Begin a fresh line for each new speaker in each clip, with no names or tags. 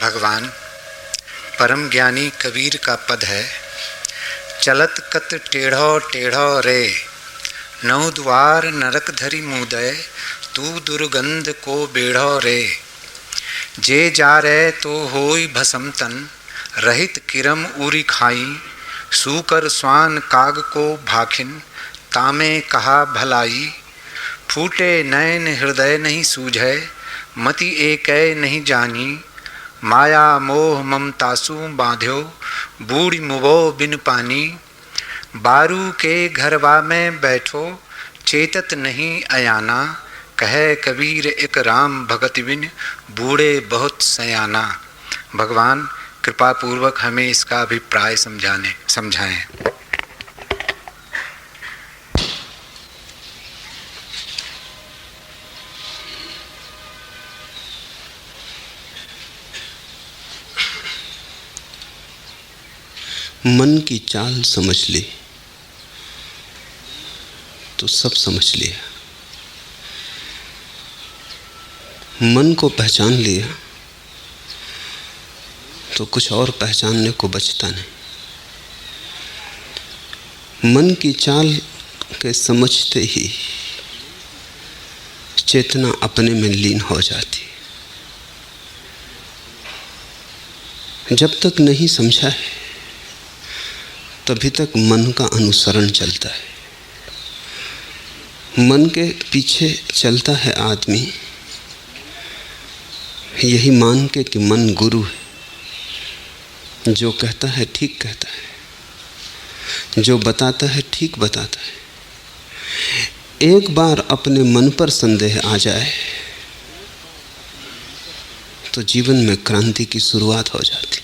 भगवान परम ज्ञानी कबीर का पद है, चलत कत टेढ़ो टेढ़ो रे, नौ द्वार नरक धरी मुदय, तू दुर्गंध को बेढ़ो रे। जे जा रे तो होई भसम तन, रहित किरम उरी खाई, सूकर स्वान काग को भाखिन, तामे कहा भलाई। फूटे नैन हृदय नहीं सूझे, मति एकै नहीं जानी, माया मोह ममतासु बांध्यो, बूढ़ी मुबो बिन पानी। बारू के घरवा में बैठो, चेतत नहीं अयाना, कहे कबीर एक राम भगत बिन, बूढ़े बहुत सयाना। भगवान कृपा पूर्वक हमें इसका अभिप्राय समझाएं।
मन की चाल समझ ली तो सब समझ लिया, मन को पहचान लिया तो कुछ और पहचानने को बचता नहीं। मन की चाल के समझते ही चेतना अपने में लीन हो जाती। जब तक नहीं समझा है तभी तक मन का अनुसरण चलता है। मन के पीछे चलता है आदमी, यही मान के कि मन गुरु है, जो कहता है ठीक कहता है, जो बताता है ठीक बताता है। एक बार अपने मन पर संदेह आ जाए तो जीवन में क्रांति की शुरुआत हो जाती।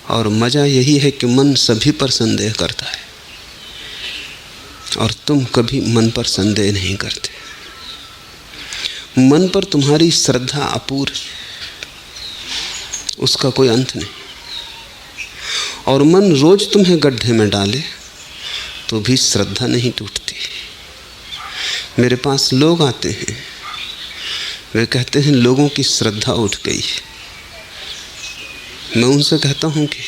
और मज़ा यही है कि मन सभी पर संदेह करता है और तुम कभी मन पर संदेह नहीं करते। मन पर तुम्हारी श्रद्धा अपूर्ण, उसका कोई अंत नहीं। और मन रोज तुम्हें गड्ढे में डाले तो भी श्रद्धा नहीं टूटती। मेरे पास लोग आते हैं, वे कहते हैं लोगों की श्रद्धा उठ गई। मैं उनसे कहता हूं कि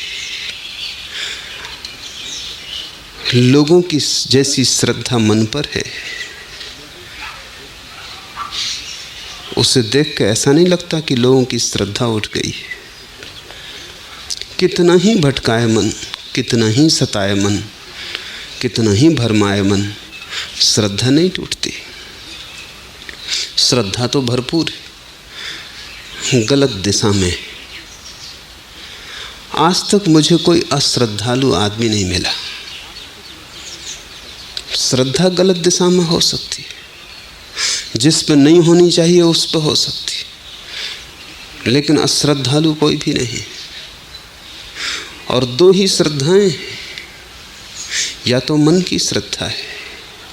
लोगों की जैसी श्रद्धा मन पर है, उसे देख के ऐसा नहीं लगता कि लोगों की श्रद्धा उठ गई। कितना ही भटकाए मन, कितना ही सताए मन, कितना ही भरमाए मन, श्रद्धा नहीं टूटती। श्रद्धा तो भरपूर है, गलत दिशा में। आज तक मुझे कोई अश्रद्धालु आदमी नहीं मिला। श्रद्धा गलत दिशा में हो सकती है, जिस पे नहीं होनी चाहिए उस पे हो सकती है, लेकिन अश्रद्धालु कोई भी नहीं। और दो ही श्रद्धाएं, या तो मन की श्रद्धा है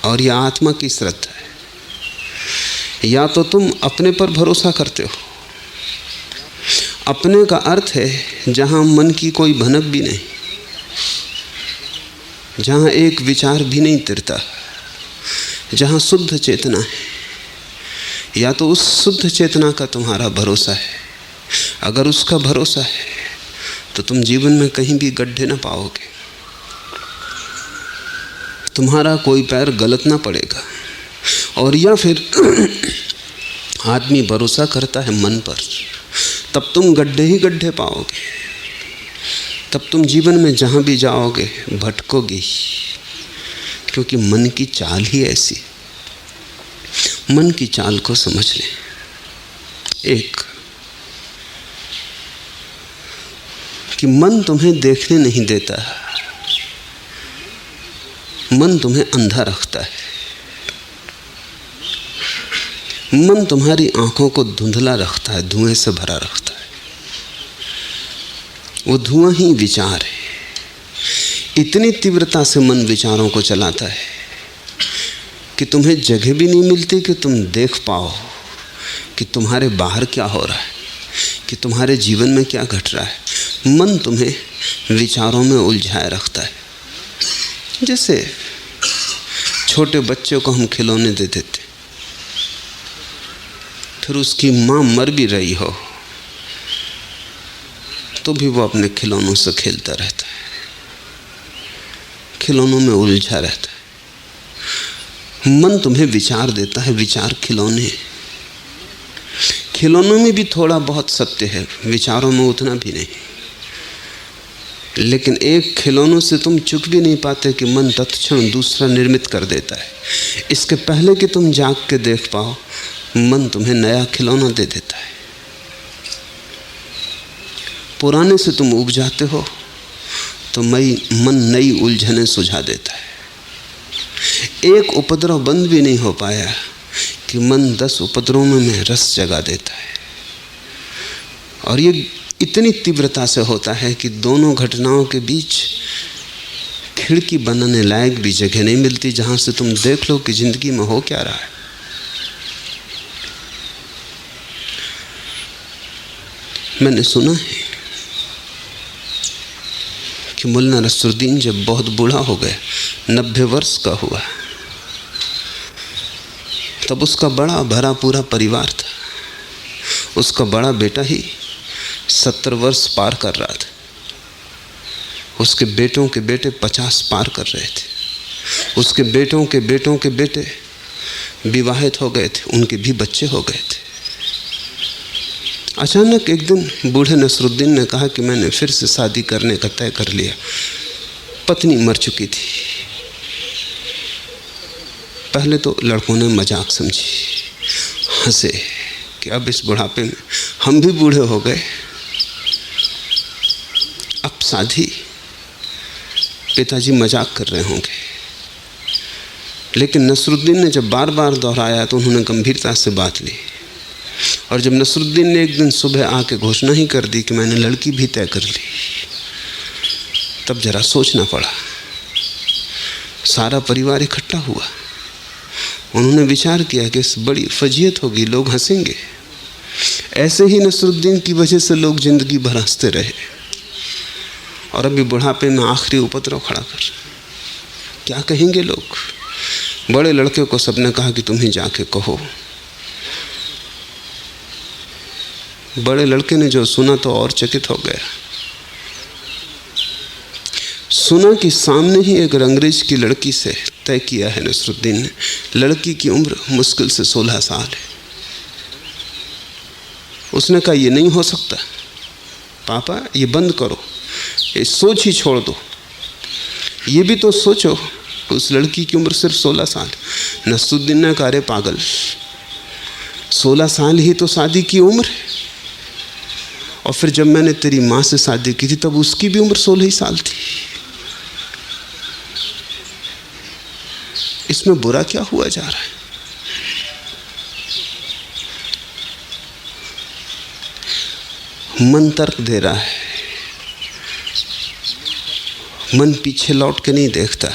और या आत्मा की श्रद्धा है। या तो तुम अपने पर भरोसा करते हो, अपने का अर्थ है जहाँ मन की कोई भनक भी नहीं, जहाँ एक विचार भी नहीं तिरता, जहाँ शुद्ध चेतना है। या तो उस शुद्ध चेतना का तुम्हारा भरोसा है। अगर उसका भरोसा है तो तुम जीवन में कहीं भी गड्ढे ना पाओगे, तुम्हारा कोई पैर गलत ना पड़ेगा। और या फिर आदमी भरोसा करता है मन पर, तब तुम गड्ढे ही गड्ढे पाओगे। तब तुम जीवन में जहाँ भी जाओगे भटकोगे, क्योंकि मन की चाल ही ऐसी। मन की चाल को समझ लें। एक कि मन तुम्हें देखने नहीं देता, मन तुम्हें अंधा रखता है। मन तुम्हारी आंखों को धुंधला रखता है, धुएं से भरा रखता है। वो धुआं ही विचार है। इतनी तीव्रता से मन विचारों को चलाता है कि तुम्हें जगह भी नहीं मिलती कि तुम देख पाओ कि तुम्हारे बाहर क्या हो रहा है, कि तुम्हारे जीवन में क्या घट रहा है। मन तुम्हें विचारों में उलझाए रखता है। जैसे छोटे बच्चे को हम खिलौने दे देते, फिर उसकी माँ मर भी रही हो तो भी वो अपने खिलौनों से खेलता रहता है, खिलौनों में उलझा रहता है। मन तुम्हें विचार देता है, विचार खिलौने। खिलौनों में भी थोड़ा बहुत सत्य है, विचारों में उतना भी नहीं। लेकिन एक खिलौनों से तुम चुक भी नहीं पाते कि मन तत्क्षण दूसरा निर्मित कर देता है। इसके पहले कि तुम जाग के देख पाओ, मन तुम्हें नया खिलौना दे देता है। पुराने से तुम उब जाते हो तो मन नई उलझनें सुझा देता है। एक उपद्रव बंद भी नहीं हो पाया कि मन 10 उपद्रवों में रस जगा देता है। और ये इतनी तीव्रता से होता है कि दोनों घटनाओं के बीच खिड़की बनाने लायक भी जगह नहीं मिलती जहां से तुम देख लो कि जिंदगी में हो क्या रहा है। मैंने सुना है कि मुल्ला नसरुद्दीन जब बहुत बूढ़ा हो गया, 90 वर्ष का हुआ, तब उसका बड़ा भरा पूरा परिवार था। उसका बड़ा बेटा ही 70 वर्ष पार कर रहा था। उसके बेटों के बेटे 50 पार कर रहे थे। उसके बेटों के बेटों के बेटे विवाहित हो गए थे, उनके भी बच्चे हो गए थे। अचानक एक दिन बूढ़े नसरुद्दीन ने कहा कि मैंने फिर से शादी करने का तय कर लिया। पत्नी मर चुकी थी। पहले तो लड़कों ने मजाक समझी, हंसे कि अब इस बुढ़ापे में हम भी बूढ़े हो गए, अब शादी। पिताजी मजाक कर रहे होंगे। लेकिन नसरुद्दीन ने जब बार बार दोहराया तो उन्होंने गंभीरता से बात ली। और जब नसरुद्दीन ने एक दिन सुबह आके घोषणा ही कर दी कि मैंने लड़की भी तय कर ली, तब जरा सोचना पड़ा। सारा परिवार इकट्ठा हुआ। उन्होंने विचार किया कि इस बड़ी फजीयत होगी, लोग हंसेंगे। ऐसे ही नसरुद्दीन की वजह से लोग जिंदगी भर हंसते रहे। और अभी बुढ़ापे में आखिरी उपद्रव खड़ा कर, क्या कहेंगे लोग। बड़े लड़के को सबने कहा कि तुम ही जाके कहो। बड़े लड़के ने जो सुना तो और चकित हो गया। सुना कि सामने ही एक रंगरेज की लड़की से तय किया है नसरुद्दीन ने। लड़की की उम्र मुश्किल से 16 साल है। उसने कहा ये नहीं हो सकता पापा, ये बंद करो, ये सोच ही छोड़ दो। ये भी तो सोचो उस लड़की की उम्र सिर्फ 16 साल। नसरुद्दीन ने कहा अरे पागल, 16 साल ही तो शादी की उम्र है। और फिर जब मैंने तेरी माँ से शादी की थी तब उसकी भी उम्र 16 ही साल थी। इसमें बुरा क्या हुआ जा रहा है। मन तर्क दे रहा है। मन पीछे लौट के नहीं देखता।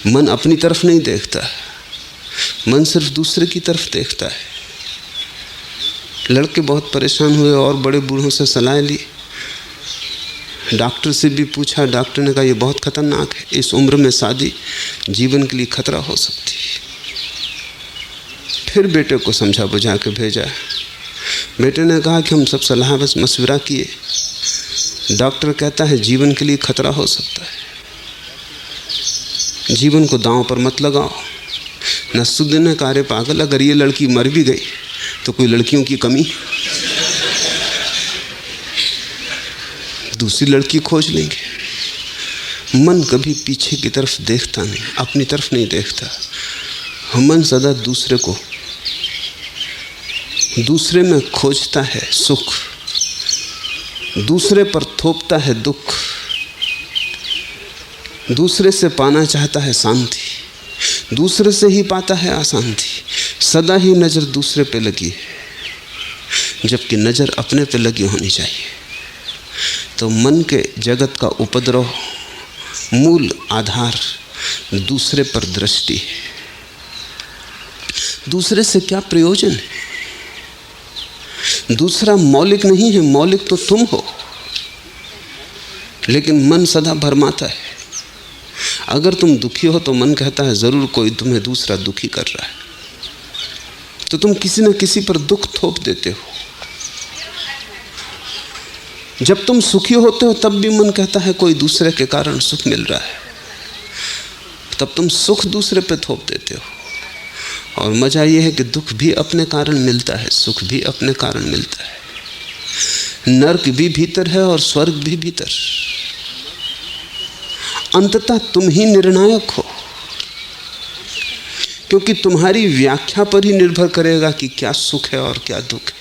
मन अपनी तरफ नहीं देखता। मन सिर्फ दूसरे की तरफ देखता है। लड़के बहुत परेशान हुए और बड़े बूढ़ों से सलाह ली। डॉक्टर से भी पूछा। डॉक्टर ने कहा ये बहुत खतरनाक है, इस उम्र में शादी जीवन के लिए खतरा हो सकती है। फिर बेटे को समझा बुझा के भेजा। बेटे ने कहा कि हम सब सलाह बस मशवरा किए, डॉक्टर कहता है जीवन के लिए खतरा हो सकता है, जीवन को दांव पर मत लगाओ। नसरुद्दीन ने कहा अरे पागल, अगर ये लड़की मर भी गई तो कोई लड़कियों की कमी, दूसरी लड़की खोज लेंगे। मन कभी पीछे की तरफ देखता नहीं, अपनी तरफ नहीं देखता। मन सदा दूसरे को, दूसरे में खोजता है सुख, दूसरे पर थोपता है दुख, दूसरे से पाना चाहता है शांति, दूसरे से ही पाता है अशांति। सदा ही नज़र दूसरे पे लगी है, जबकि नज़र अपने पे लगी होनी चाहिए। तो मन के जगत का उपद्रव मूल आधार दूसरे पर दृष्टि है। दूसरे से क्या प्रयोजन है? दूसरा मौलिक नहीं है, मौलिक तो तुम हो। लेकिन मन सदा भरमाता है। अगर तुम दुखी हो तो मन कहता है जरूर कोई तुम्हें दूसरा दुखी कर रहा है, तो तुम किसी न किसी पर दुख थोप देते हो। जब तुम सुखी होते हो तब भी मन कहता है कोई दूसरे के कारण सुख मिल रहा है, तब तुम सुख दूसरे पे थोप देते हो। और मजा यह है कि दुख भी अपने कारण मिलता है, सुख भी अपने कारण मिलता है। नरक भी भीतर है और स्वर्ग भी भीतर। अंततः तुम ही निर्णायक हो, क्योंकि तुम्हारी व्याख्या पर ही निर्भर करेगा कि क्या सुख है और क्या दुख है।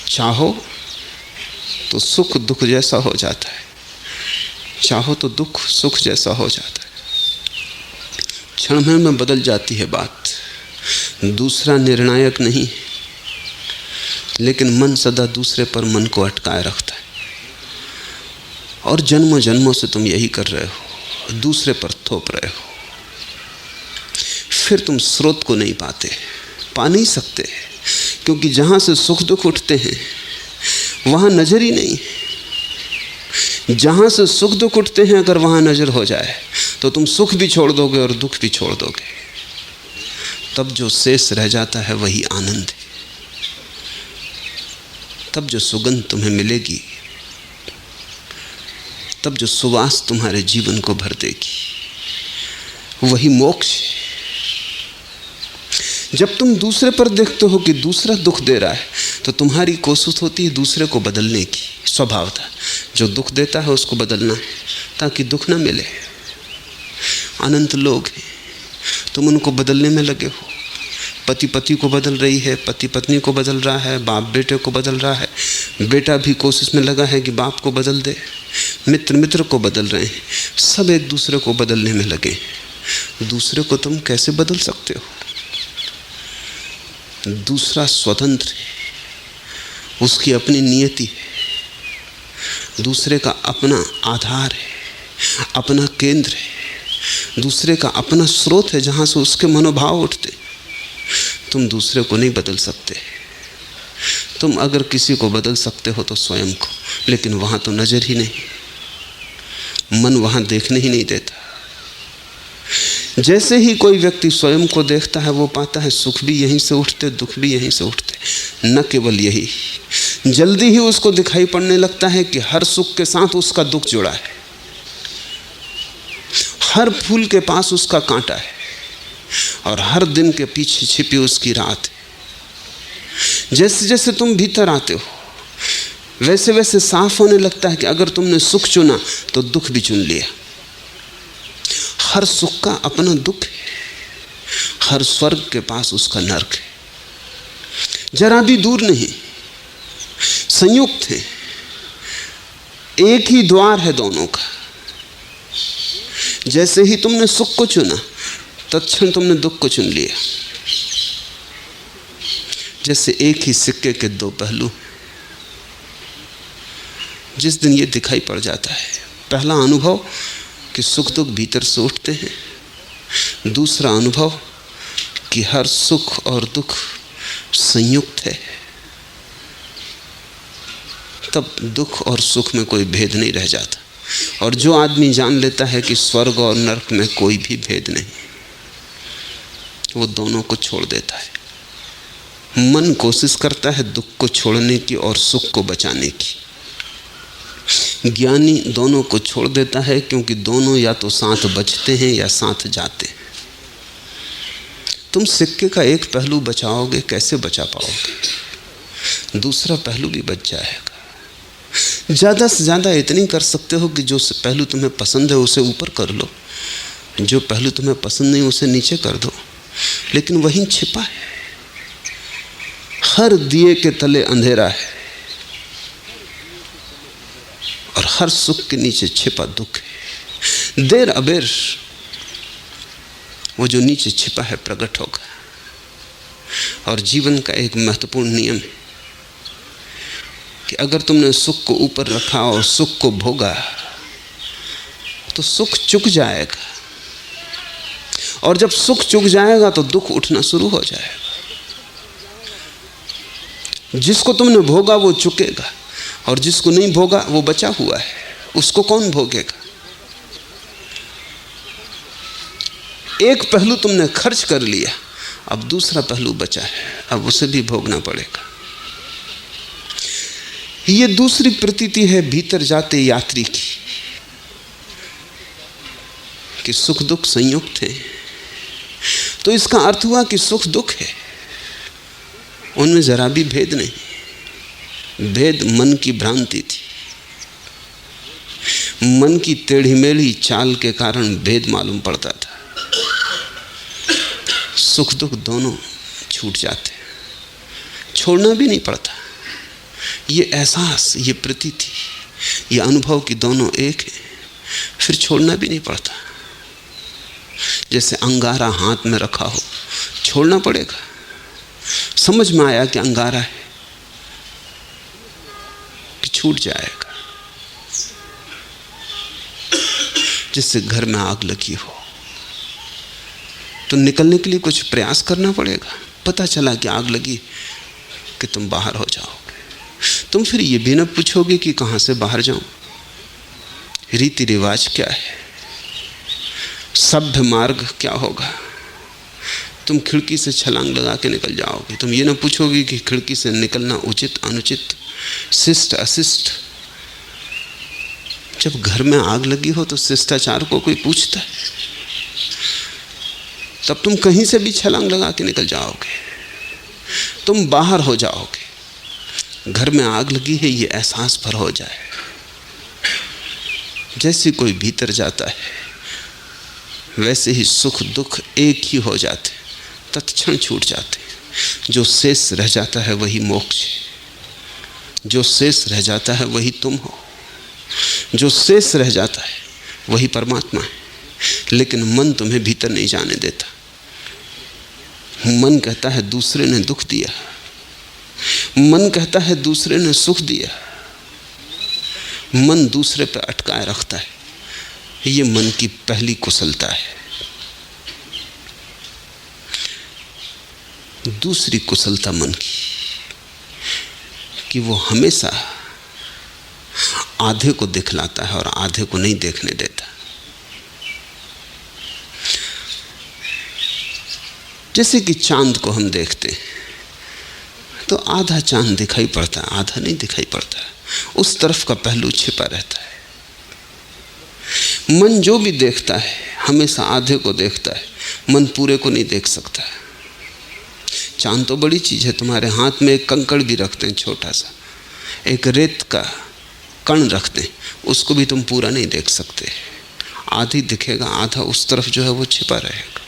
चाहो तो सुख दुख जैसा हो जाता है, चाहो तो दुख सुख जैसा हो जाता है। क्षण भर में बदल जाती है बात। दूसरा निर्णायक नहीं, लेकिन मन सदा दूसरे पर मन को अटकाए रखता है। और जन्मों जन्मों से तुम यही कर रहे हो, दूसरे पर थोप रहे हो। फिर तुम स्रोत को नहीं पाते, पा नहीं सकते, क्योंकि जहां से सुख दुख उठते हैं वहां नजर ही नहीं। जहां से सुख दुख उठते हैं अगर वहां नजर हो जाए तो तुम सुख भी छोड़ दोगे और दुख भी छोड़ दोगे। तब जो शेष रह जाता है वही आनंद है। तब जो सुगंध तुम्हें मिलेगी, तब जो सुवास तुम्हारे जीवन को भर देगी, वही मोक्ष है। जब तुम दूसरे पर देखते हो कि दूसरा दुख दे रहा है तो तुम्हारी कोशिश होती है दूसरे को बदलने की। स्वभाव था जो दुख देता है उसको बदलना है ताकि दुख ना मिले। अनंत लोग हैं, तुम उनको बदलने में लगे हो। पति पति को बदल रही है, पति पत्नी को बदल रहा है, बाप बेटे को बदल रहा है, बेटा भी कोशिश में लगा है कि बाप को बदल दे, मित्र मित्र को बदल रहे हैं, सब एक दूसरे को बदलने में लगे। दूसरे को तुम कैसे बदल सकते हो? दूसरा स्वतंत्र है, उसकी अपनी नियति है, दूसरे का अपना आधार है, अपना केंद्र है, दूसरे का अपना स्रोत है जहाँ से उसके मनोभाव उठते। तुम दूसरे को नहीं बदल सकते। तुम अगर किसी को बदल सकते हो तो स्वयं को, लेकिन वहाँ तो नज़र ही नहीं, मन वहाँ देखने ही नहीं देता। जैसे ही कोई व्यक्ति स्वयं को देखता है वो पाता है सुख भी यहीं से उठते, दुख भी यहीं से उठते। न केवल यही, जल्दी ही उसको दिखाई पड़ने लगता है कि हर सुख के साथ उसका दुख जुड़ा है, हर फूल के पास उसका कांटा है और हर दिन के पीछे छिपी उसकी रात है। जैसे जैसे तुम भीतर आते हो वैसे वैसे साफ होने लगता है कि अगर तुमने सुख चुना तो दुख भी चुन लिया। हर सुख का अपना दुख है, हर स्वर्ग के पास उसका नरक है। जरा भी दूर नहीं, संयुक्त है, एक ही द्वार है दोनों का। जैसे ही तुमने सुख को चुना तत्क्षण तुमने दुख को चुन लिया। जैसे एक ही सिक्के के दो पहलू। जिस दिन ये दिखाई पड़ जाता है, पहला अनुभव कि सुख दुख भीतर से उठते हैं, दूसरा अनुभव कि हर सुख और दुख संयुक्त है, तब दुख और सुख में कोई भेद नहीं रह जाता। और जो आदमी जान लेता है कि स्वर्ग और नरक में कोई भी भेद नहीं, वो दोनों को छोड़ देता है। मन कोशिश करता है दुख को छोड़ने की और सुख को बचाने की। ज्ञानी दोनों को छोड़ देता है, क्योंकि दोनों या तो साथ बचते हैं या साथ जाते हैं। तुम सिक्के का एक पहलू बचाओगे, कैसे बचा पाओगे? दूसरा पहलू भी बच जाएगा। ज़्यादा से ज़्यादा इतनी कर सकते हो कि जो पहलू तुम्हें पसंद है उसे ऊपर कर लो, जो पहलू तुम्हें पसंद नहीं उसे नीचे कर दो, लेकिन वहीं छिपा है। हर दिए के तले अंधेरा है और हर सुख के नीचे छिपा दुख है। देर अबेर वो जो नीचे छिपा है प्रकट होगा। और जीवन का एक महत्वपूर्ण नियम है कि अगर तुमने सुख को ऊपर रखा और सुख को भोगा तो सुख चुक जाएगा, और जब सुख चुक जाएगा तो दुख उठना शुरू हो जाएगा। जिसको तुमने भोगा वो चुकेगा, और जिसको नहीं भोगा वो बचा हुआ है, उसको कौन भोगेगा? एक पहलू तुमने खर्च कर लिया, अब दूसरा पहलू बचा है, अब उसे भी भोगना पड़ेगा। ये दूसरी प्रतीति है भीतर जाते यात्री की कि सुख दुख संयुक्त हैं। तो इसका अर्थ हुआ कि सुख दुख है, उनमें जरा भी भेद नहीं। भेद मन की भ्रांति थी, मन की टेढ़ी मेढ़ी चाल के कारण भेद मालूम पड़ता था। सुख दुख दोनों छूट जाते, छोड़ना भी नहीं पड़ता। ये एहसास, ये प्रतीति, ये अनुभव कि दोनों एक है, फिर छोड़ना भी नहीं पड़ता। जैसे अंगारा हाथ में रखा हो, छोड़ना पड़ेगा। समझ में आया कि अंगारा है कि छूट जाएगा। जिससे घर में आग लगी हो तो निकलने के लिए कुछ प्रयास करना पड़ेगा। पता चला कि आग लगी कि तुम बाहर हो जाओगे। तुम फिर ये भी न पूछोगे कि कहाँ से बाहर जाऊं, रीति रिवाज क्या है, सभ्य मार्ग क्या होगा। तुम खिड़की से छलांग लगा के निकल जाओगे। तुम ये ना पूछोगे कि खिड़की से निकलना उचित अनुचित, शिष्ट अशिष्ट। जब घर में आग लगी हो तो शिष्टाचार को कोई पूछता है? तब तुम कहीं से भी छलांग लगा के निकल जाओगे, तुम बाहर हो जाओगे। घर में आग लगी है ये एहसास भर हो जाए। जैसे कोई भीतर जाता है वैसे ही सुख दुख एक ही हो जाते, तत्क्षण छूट जाते। जो शेष रह जाता है वही मोक्ष है। जो शेष रह जाता है वही तुम हो। जो शेष रह जाता है वही परमात्मा है। लेकिन मन तुम्हें भीतर नहीं जाने देता। मन कहता है दूसरे ने दुख दिया, मन कहता है दूसरे ने सुख दिया। मन दूसरे पर अटकाए रखता है। ये मन की पहली कुशलता है। दूसरी कुशलता मन की कि वो हमेशा आधे को दिखलाता है और आधे को नहीं देखने देता। जैसे कि चांद को हम देखते हैं तो आधा चांद दिखाई पड़ता है, आधा नहीं दिखाई पड़ता है। उस तरफ का पहलू छिपा रहता है। मन जो भी देखता है हमेशा आधे को देखता है, मन पूरे को नहीं देख सकता। चांद तो बड़ी चीज़ है। तुम्हारे हाथ में एक कंकड़ भी रखते हैं, छोटा सा एक रेत का कण रखते हैं, उसको भी तुम पूरा नहीं देख सकते। आधी दिखेगा, आधा उस तरफ जो है वो छिपा रहेगा।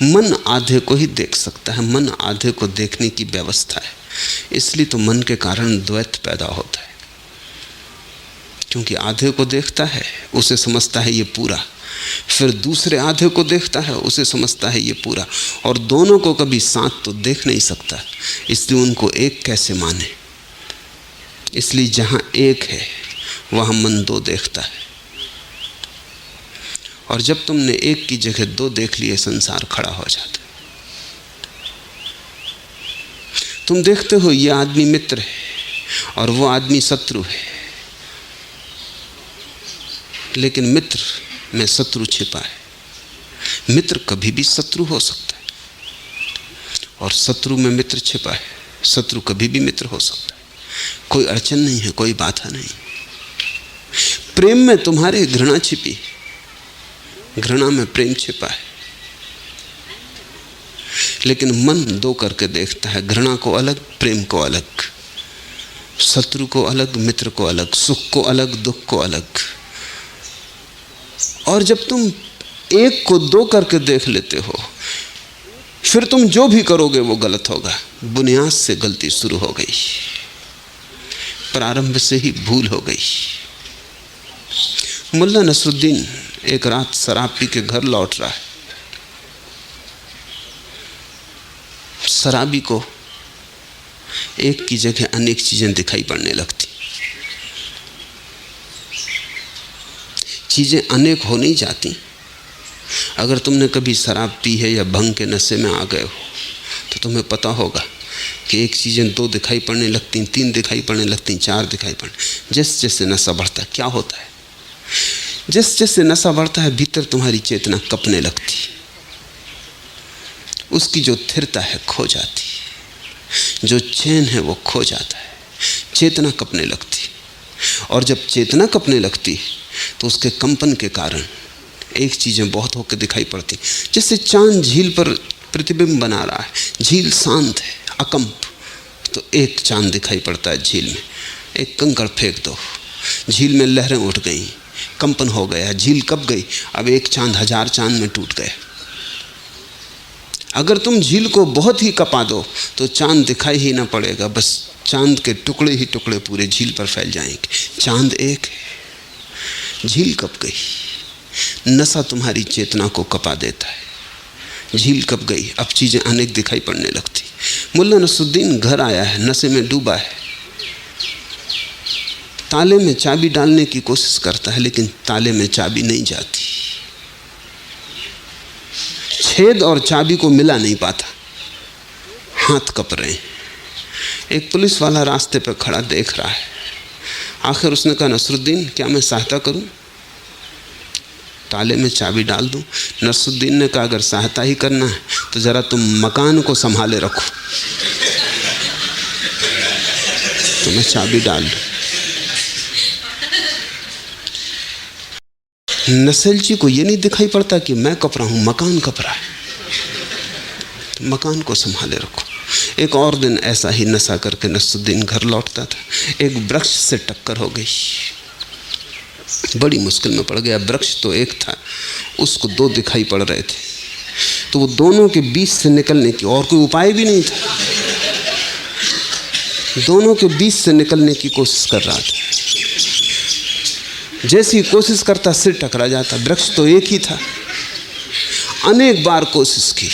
मन आधे को ही देख सकता है। मन आधे को देखने की व्यवस्था है। इसलिए तो मन के कारण द्वैत पैदा होता है, क्योंकि आधे को देखता है, उसे समझता है ये पूरा, फिर दूसरे आधे को देखता है, उसे समझता है ये पूरा, और दोनों को कभी साथ तो देख नहीं सकता। इसलिए उनको एक कैसे माने। इसलिए जहाँ एक है वहाँ मन दो देखता है। और जब तुमने एक की जगह दो देख लिए, संसार खड़ा हो जाता है। तुम देखते हो ये आदमी मित्र है और वो आदमी शत्रु है, लेकिन मित्र में शत्रु छिपा है। मित्र कभी भी शत्रु हो सकता है और शत्रु में मित्र छिपा है। शत्रु कभी भी मित्र हो सकता है। कोई अड़चन नहीं है, कोई बाधा नहीं। प्रेम में तुम्हारे घृणा छिपी, घृणा में प्रेम छिपा है। लेकिन मन दो करके देखता है, घृणा को अलग, प्रेम को अलग, शत्रु को अलग, मित्र को अलग, सुख को अलग, दुख को अलग। और जब तुम एक को दो करके देख लेते हो, फिर तुम जो भी करोगे वो गलत होगा। बुनियाद से गलती शुरू हो गई, प्रारंभ से ही भूल हो गई। मुल्ला नसरुद्दीन एक रात शराब पी के घर लौट रहा है। शराबी को एक की जगह अनेक चीजें दिखाई पड़ने लगती। चीजें अनेक हो नहीं जाती। अगर तुमने कभी शराब पी है या भंग के नशे में आ गए हो तो तुम्हें पता होगा कि एक चीज़ें दो दिखाई पड़ने लगती, तीन दिखाई पड़ने लगती, चार दिखाई पड़ने। जैसे जैसे नशा बढ़ता है क्या होता है, जैसे जैसे नशा बढ़ता है भीतर तुम्हारी चेतना कपने लगती, उसकी जो स्थिरता है खो जाती, जो चैन है वो खो जाता है। चेतना कपने लगती, और जब चेतना कपने लगती तो उसके कंपन के कारण एक चीज़ें बहुत होकर दिखाई पड़ती। जैसे चांद झील पर प्रतिबिंब बना रहा है, झील शांत है, अकंप, तो एक चांद दिखाई पड़ता है झील में। एक कंकड़ फेंक दो, झील में लहरें उठ गई, कंपन हो गया, झील कब गई। अब एक चांद 1000 चांद में टूट गए। अगर तुम झील को बहुत ही कपा दो तो चांद दिखाई ही ना पड़ेगा, बस चांद के टुकड़े ही टुकड़े पूरे झील पर फैल जाएंगे। चांद एक है, झील कब गई। नशा तुम्हारी चेतना को कपा देता है। झील कब गई, अब चीज़ें अनेक दिखाई पड़ने लगती। मुल्ला नसरुद्दीन घर आया है, नशे में डूबा है, ताले में चाबी डालने की कोशिश करता है, लेकिन ताले में चाबी नहीं जाती, छेद और चाबी को मिला नहीं पाता, हाथ कप रहे हैं। एक पुलिस वाला रास्ते पर खड़ा देख रहा है। आखिर उसने कहा, नसरुद्दीन क्या मैं सहायता करूं, ताले में चाबी डाल दूं। नसरुद्दीन ने कहा, अगर सहायता ही करना है तो ज़रा तुम मकान को संभाले रखो, तो मैं चाबी डाल दूं। नसेलची को ये नहीं दिखाई पड़ता कि मैं कप रहा हूं, मकान कप रहा है, तो मकान को संभाले रखो। एक और दिन ऐसा ही नशा करके नसरुद्दीन घर लौटता था। एक वृक्ष से टक्कर हो गई, बड़ी मुश्किल में पड़ गया। वृक्ष तो एक था, उसको 2 दिखाई पड़ रहे थे, तो वो दोनों के बीच से निकलने की और कोई उपाय भी नहीं था। दोनों के बीच से निकलने की कोशिश कर रहा था। जैसी कोशिश करता सिर टकरा जाता। वृक्ष तो एक ही था। अनेक बार कोशिश की,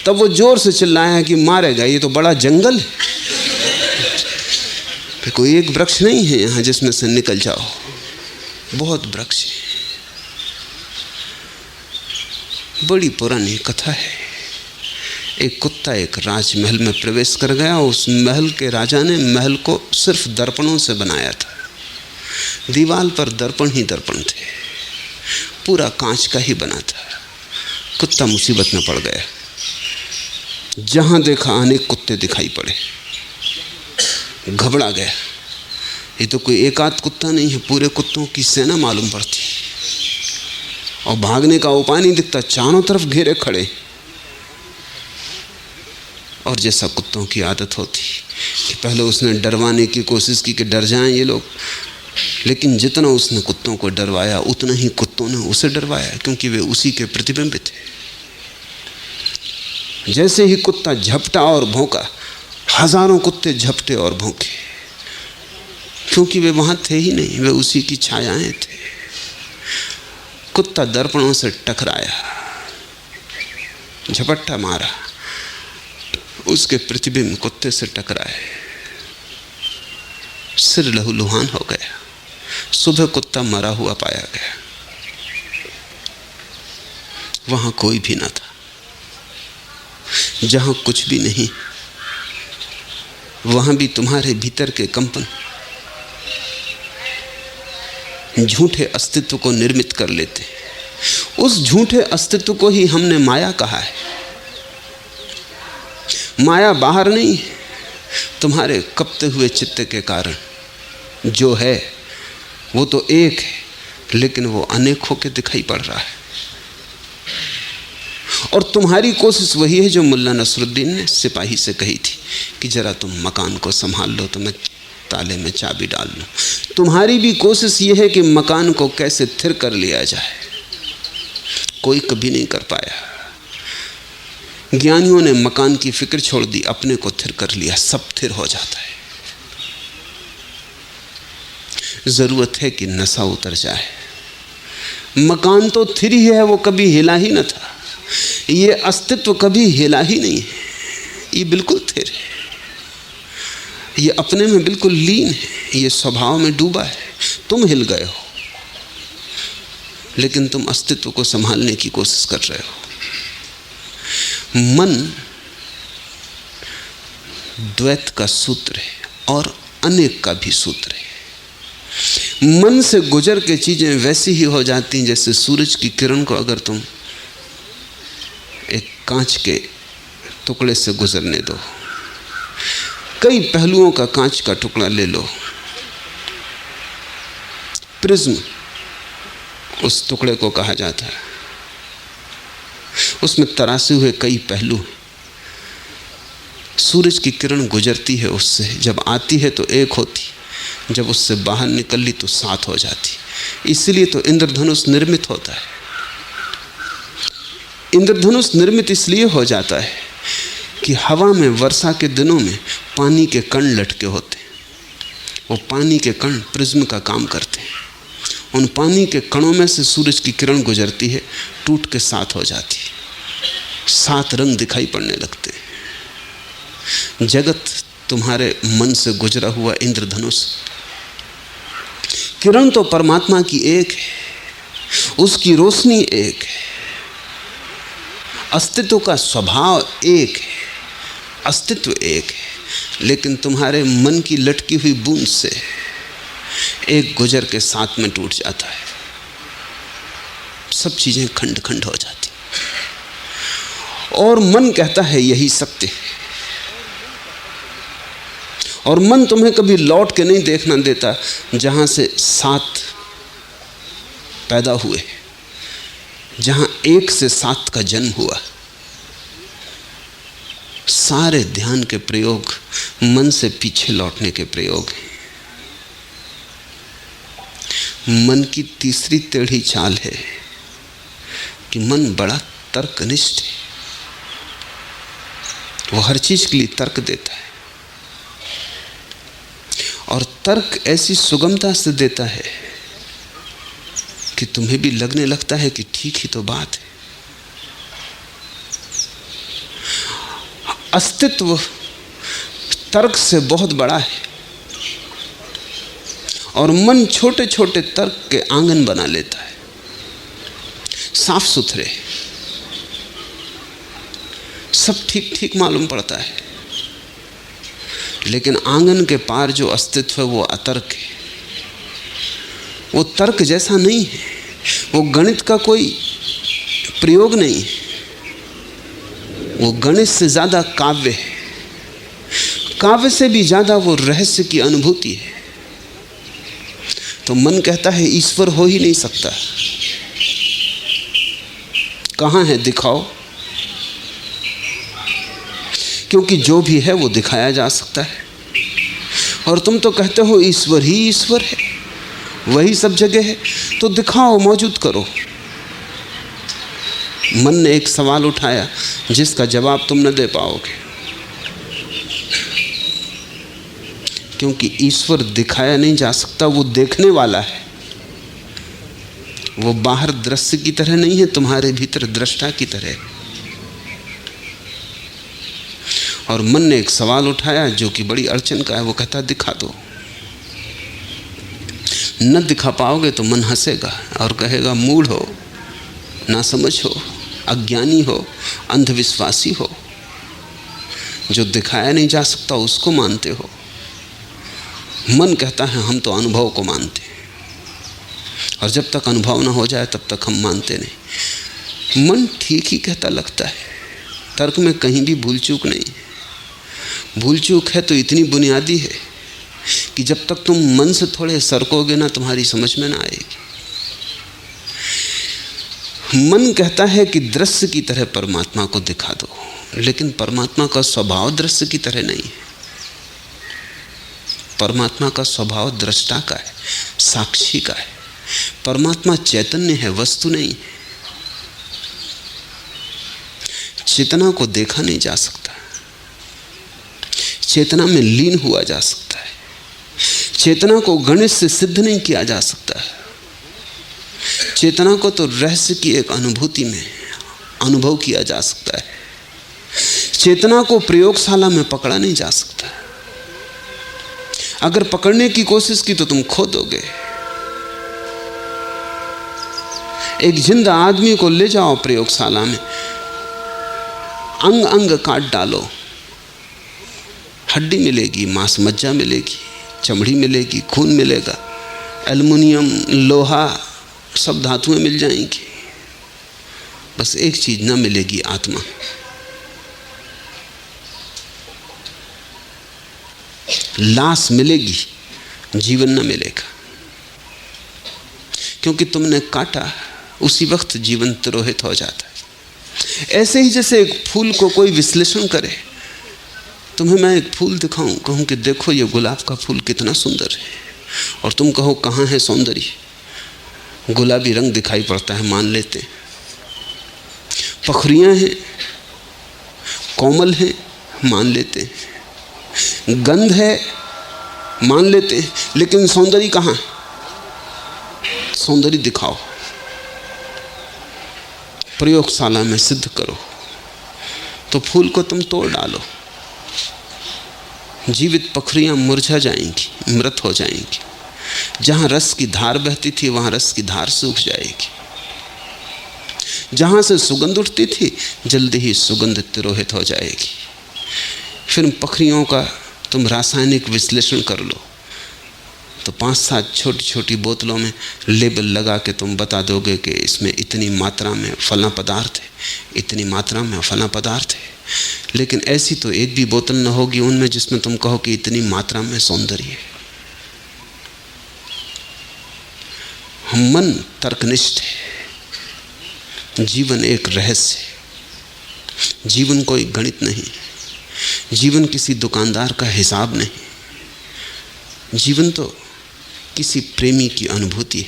तब वो जोर से चिल्लाया कि मारेगा, ये तो बड़ा जंगल है, कोई एक वृक्ष नहीं है यहाँ जिसमें से निकल जाओ, बहुत वृक्ष है। बड़ी पुरानी कथा है। एक कुत्ता एक राजमहल में प्रवेश कर गया। उस महल के राजा ने महल को सिर्फ दर्पणों से बनाया था। दीवार पर दर्पण ही दर्पण थे, पूरा कांच का ही बना था। कुत्ता मुसीबत में पड़ गया। जहां देखा अनेक कुत्ते दिखाई पड़े, घबरा गया। ये तो कोई एक आध कुत्ता नहीं है, पूरे कुत्तों की सेना मालूम पड़ती, और भागने का उपाय नहीं दिखता, चारों तरफ घेरे खड़े। और जैसा कुत्तों की आदत होती कि पहले उसने डरवाने की कोशिश की कि डर जाएं ये लोग, लेकिन जितना उसने कुत्तों को डरवाया उतना ही कुत्तों ने उसे डरवाया, क्योंकि वे उसी के प्रतिबिंब थे। जैसे ही कुत्ता झपटा और भौंका, हजारों कुत्ते झपटे और भौंके, क्योंकि वे वहां थे ही नहीं, वे उसी की छायाएं थे। कुत्ता दर्पणों से टकराया, झपट्टा मारा, उसके प्रतिबिंब कुत्ते से टकराए, सिर लहूलुहान हो गया। सुबह कुत्ता मरा हुआ पाया गया। वहां कोई भी ना था। जहां कुछ भी नहीं, वहां भी तुम्हारे भीतर के कंपन झूठे अस्तित्व को निर्मित कर लेते। उस झूठे अस्तित्व को ही हमने माया कहा है। माया बाहर नहीं, तुम्हारे कपते हुए चित्त के कारण जो है वो तो एक है, लेकिन वो अनेक होकर दिखाई पड़ रहा है। और तुम्हारी कोशिश वही है जो मुल्ला नसरुद्दीन ने सिपाही से कही थी कि जरा तुम मकान को संभाल लो तो मैं ताले में चाबी डाल लूं। तुम्हारी भी कोशिश ये है कि मकान को कैसे थिर कर लिया जाए। कोई कभी नहीं कर पाया। ज्ञानियों ने मकान की फिक्र छोड़ दी, अपने को थिर कर लिया, सब थिर हो जाता है। जरूरत है कि नशा उतर जाए। मकान तो थिर ही है, वो कभी हिला ही न था। ये अस्तित्व कभी हिला ही नहीं है, ये बिल्कुल थिर है, ये अपने में बिल्कुल लीन है, ये स्वभाव में डूबा है। तुम हिल गए हो, लेकिन तुम अस्तित्व को संभालने की कोशिश कर रहे हो। मन द्वैत का सूत्र है और अनेक का भी सूत्र है। मन से गुजर के चीजें वैसी ही हो जाती हैं जैसे सूरज की किरण को अगर तुम एक कांच के टुकड़े से गुजरने दो, कई पहलुओं का कांच का टुकड़ा ले लो, प्रिज्म उस टुकड़े को कहा जाता है। उसमें तरासे हुए कई पहलू हैं। सूरज की किरण गुजरती है उससे, जब आती है तो एक होती, जब उससे बाहर निकल ली तो 7 हो जाती। इसलिए तो इंद्रधनुष निर्मित होता है। इंद्रधनुष निर्मित इसलिए हो जाता है कि हवा में वर्षा के दिनों में पानी के कण लटके होते हैं। वो पानी के कण प्रिज्म का काम करते हैं। उन पानी के कणों में से सूरज की किरण गुजरती है, टूट के 7 हो जाती है। 7 रंग दिखाई पड़ने लगते हैं। जगत तुम्हारे मन से गुजरा हुआ इंद्रधनुष। किरण तो परमात्मा की एक है, उसकी रोशनी एक है, अस्तित्व का स्वभाव एक है, अस्तित्व एक है। लेकिन तुम्हारे मन की लटकी हुई बूंद से एक गुजर के 7 में टूट जाता है। सब चीजें खंड खंड हो जाती और मन कहता है यही सत्य है। और मन तुम्हें कभी लौट के नहीं देखना देता जहां से 7 पैदा हुए, जहां 1 से 7 का जन्म हुआ। सारे ध्यान के प्रयोग मन से पीछे लौटने के प्रयोग हैं। मन की तीसरी टेढ़ी चाल है कि मन बड़ा तर्कनिष्ठ है। वो हर चीज के लिए तर्क देता है, और तर्क ऐसी सुगमता से देता है कि तुम्हें भी लगने लगता है कि ठीक ही तो बात है। अस्तित्व तर्क से बहुत बड़ा है, और मन छोटे छोटे तर्क के आंगन बना लेता है, साफ सुथरे, सब ठीक ठीक मालूम पड़ता है। लेकिन आंगन के पार जो अस्तित्व है वो अतर्क है। वो तर्क जैसा नहीं है, वो गणित का कोई प्रयोग नहीं है, वो गणित से ज्यादा काव्य है, काव्य से भी ज्यादा वो रहस्य की अनुभूति है। तो मन कहता है ईश्वर हो ही नहीं सकता, कहाँ है दिखाओ, क्योंकि जो भी है वो दिखाया जा सकता है। और तुम तो कहते हो ईश्वर ही ईश्वर है, वही सब जगह है, तो दिखाओ, मौजूद करो। मन ने एक सवाल उठाया जिसका जवाब तुम न दे पाओगे, क्योंकि ईश्वर दिखाया नहीं जा सकता, वो देखने वाला है। वो बाहर दृश्य की तरह नहीं है, तुम्हारे भीतर दृष्टा की तरह। और मन ने एक सवाल उठाया जो कि बड़ी अड़चन का है। वो कहता दिखा दो। न दिखा पाओगे तो मन हंसेगा और कहेगा मूढ़ हो, ना समझ हो, अज्ञानी हो, अंधविश्वासी हो। जो दिखाया नहीं जा सकता उसको मानते हो। मन कहता है हम तो अनुभव को मानते हैं, और जब तक अनुभव ना हो जाए तब तक हम मानते नहीं। मन ठीक ही कहता लगता है, तर्क में कहीं भी भूल चूक नहीं है। भूल चूक है तो इतनी बुनियादी है कि जब तक तुम मन से थोड़े सरकोगे ना, तुम्हारी समझ में ना आएगी। मन कहता है कि दृश्य की तरह परमात्मा को दिखा दो, लेकिन परमात्मा का स्वभाव दृश्य की तरह नहीं है। परमात्मा का स्वभाव दृष्टा का है, साक्षी का है। परमात्मा चैतन्य है, वस्तु नहीं। चेतना को देखा नहीं जा सकता, चेतना में लीन हुआ जा सकता है। चेतना को गणित से सिद्ध नहीं किया जा सकता है। चेतना को तो रहस्य की एक अनुभूति में अनुभव किया जा सकता है। चेतना को प्रयोगशाला में पकड़ा नहीं जा सकता। अगर पकड़ने की कोशिश की तो तुम खो दोगे। एक जिंदा आदमी को ले जाओ प्रयोगशाला में, अंग अंग काट डालो, हड्डी मिलेगी, मांस मज्जा मिलेगी, चमड़ी मिलेगी, खून मिलेगा, एल्युमिनियम, लोहा, सब धातुएं मिल जाएंगी। बस एक चीज ना मिलेगी, आत्मा। लाश मिलेगी, जीवन न मिलेगा। क्योंकि तुमने काटा, उसी वक्त जीवन तिरोहित हो जाता है। ऐसे ही जैसे एक फूल को कोई विश्लेषण करे, तुम्हें मैं एक फूल दिखाऊं, कहूं कि देखो ये गुलाब का फूल कितना सुंदर है, और तुम कहो कहाँ है सौंदर्य, गुलाबी रंग दिखाई पड़ता है, मान लेते हैं। पखरियां हैं, कोमल हैं, मान लेते हैं। गंध है, मान लेते हैं। लेकिन सौंदर्य कहाँ? सौंदर्य दिखाओ, प्रयोगशाला में सिद्ध करो। तो फूल को तुम तोड़ डालो, जीवित पखरियां मुरझा जाएंगी, मृत हो जाएंगी। जहां रस की धार बहती थी वहां रस की धार सूख जाएगी। जहां से सुगंध उठती थी जल्दी ही सुगंध तिरोहित हो जाएगी। फिर पखरियों का तुम रासायनिक विश्लेषण कर लो तो 5-7 छोटी छोटी बोतलों में लेबल लगा के तुम बता दोगे कि इसमें इतनी मात्रा में फला पदार्थ है, इतनी मात्रा में फला पदार्थ है। लेकिन ऐसी तो एक भी बोतल न होगी उनमें जिसमें तुम कहो कि इतनी मात्रा में सौंदर्य है। मन तर्कनिष्ठ है, जीवन एक रहस्य है। जीवन कोई गणित नहीं, जीवन किसी दुकानदार का हिसाब नहीं। जीवन तो किसी प्रेमी की अनुभूति है,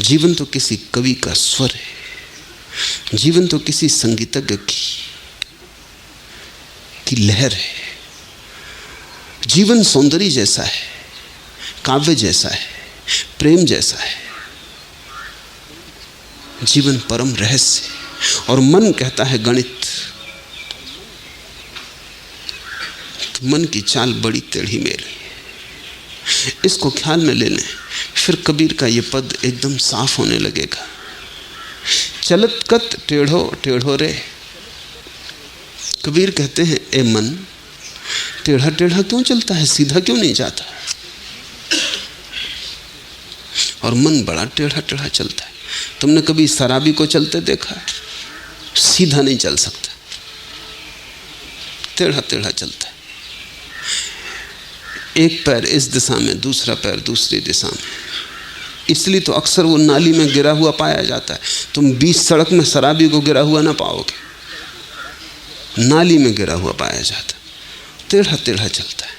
जीवन तो किसी कवि का स्वर है, जीवन तो किसी संगीतज्ञ की लहर है। जीवन सौंदर्य जैसा है, काव्य जैसा है, प्रेम जैसा है। जीवन परम रहस्य है। और मन कहता है गणित। तो मन की चाल बड़ी टेढ़ी मेढ़ी। इसको ख्याल में ले लें, फिर कबीर का ये पद एकदम साफ होने लगेगा। चलत कत टेढ़ो टेढ़ो रे। कबीर कहते हैं, ए मन, टेढ़ा टेढ़ा क्यों चलता है, सीधा क्यों नहीं जाता? और मन बड़ा टेढ़ा टेढ़ा चलता है। तुमने कभी शराबी को चलते देखा? सीधा नहीं चल सकता, टेढ़ा टेढ़ा चलता है। एक पैर इस दिशा में, दूसरा पैर दूसरी दिशा में। इसलिए तो अक्सर वो नाली में गिरा हुआ पाया जाता है। तुम 20 सड़क में शराबी को गिरा हुआ ना पाओगे, नाली में गिरा हुआ पाया जाता। टेढ़ा टेढ़ा चलता है।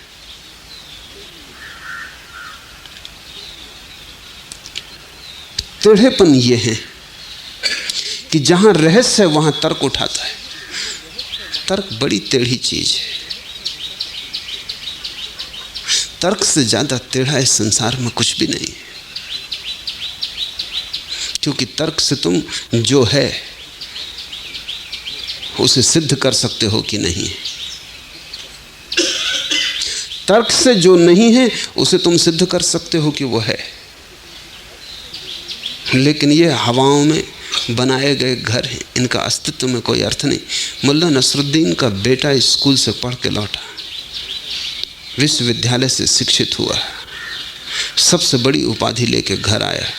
टेढ़ेपन ये है कि जहां रहस्य है वहां तर्क उठाता है। तर्क बड़ी टेढ़ी चीज है। तर्क से ज्यादा टेढ़ा इस संसार में कुछ भी नहीं है। क्योंकि तर्क से तुम जो है उसे सिद्ध कर सकते हो कि नहीं। तर्क से जो नहीं है उसे तुम सिद्ध कर सकते हो कि वो है। लेकिन ये हवाओं में बनाए गए घर हैं, इनका अस्तित्व में कोई अर्थ नहीं। मुल्ला नसरुद्दीन का बेटा स्कूल से पढ़ के लौटा, विश्वविद्यालय से शिक्षित हुआ, सबसे बड़ी उपाधि लेके घर आया।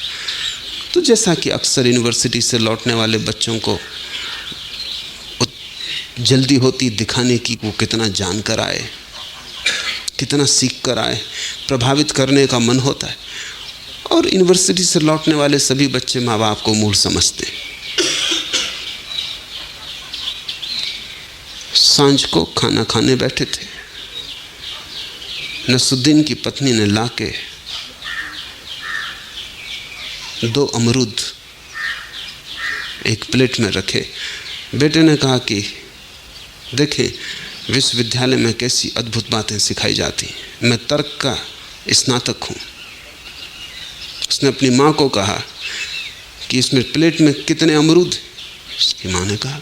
तो जैसा कि अक्सर यूनिवर्सिटी से लौटने वाले बच्चों को जल्दी होती दिखाने की वो कितना जान कर आए, कितना सीख कर आए, प्रभावित करने का मन होता है। और यूनिवर्सिटी से लौटने वाले सभी बच्चे माँ बाप को मूर्ख समझते हैं। सांझ को खाना खाने बैठे थे। नसरुद्दीन की पत्नी ने लाके 2 अमरूद एक प्लेट में रखे। बेटे ने कहा कि देखें विश्वविद्यालय में कैसी अद्भुत बातें सिखाई जाती हैं, मैं तर्क का स्नातक हूँ। उसने अपनी माँ को कहा कि इसमें प्लेट में कितने अमरूद? उसकी माँ ने कहा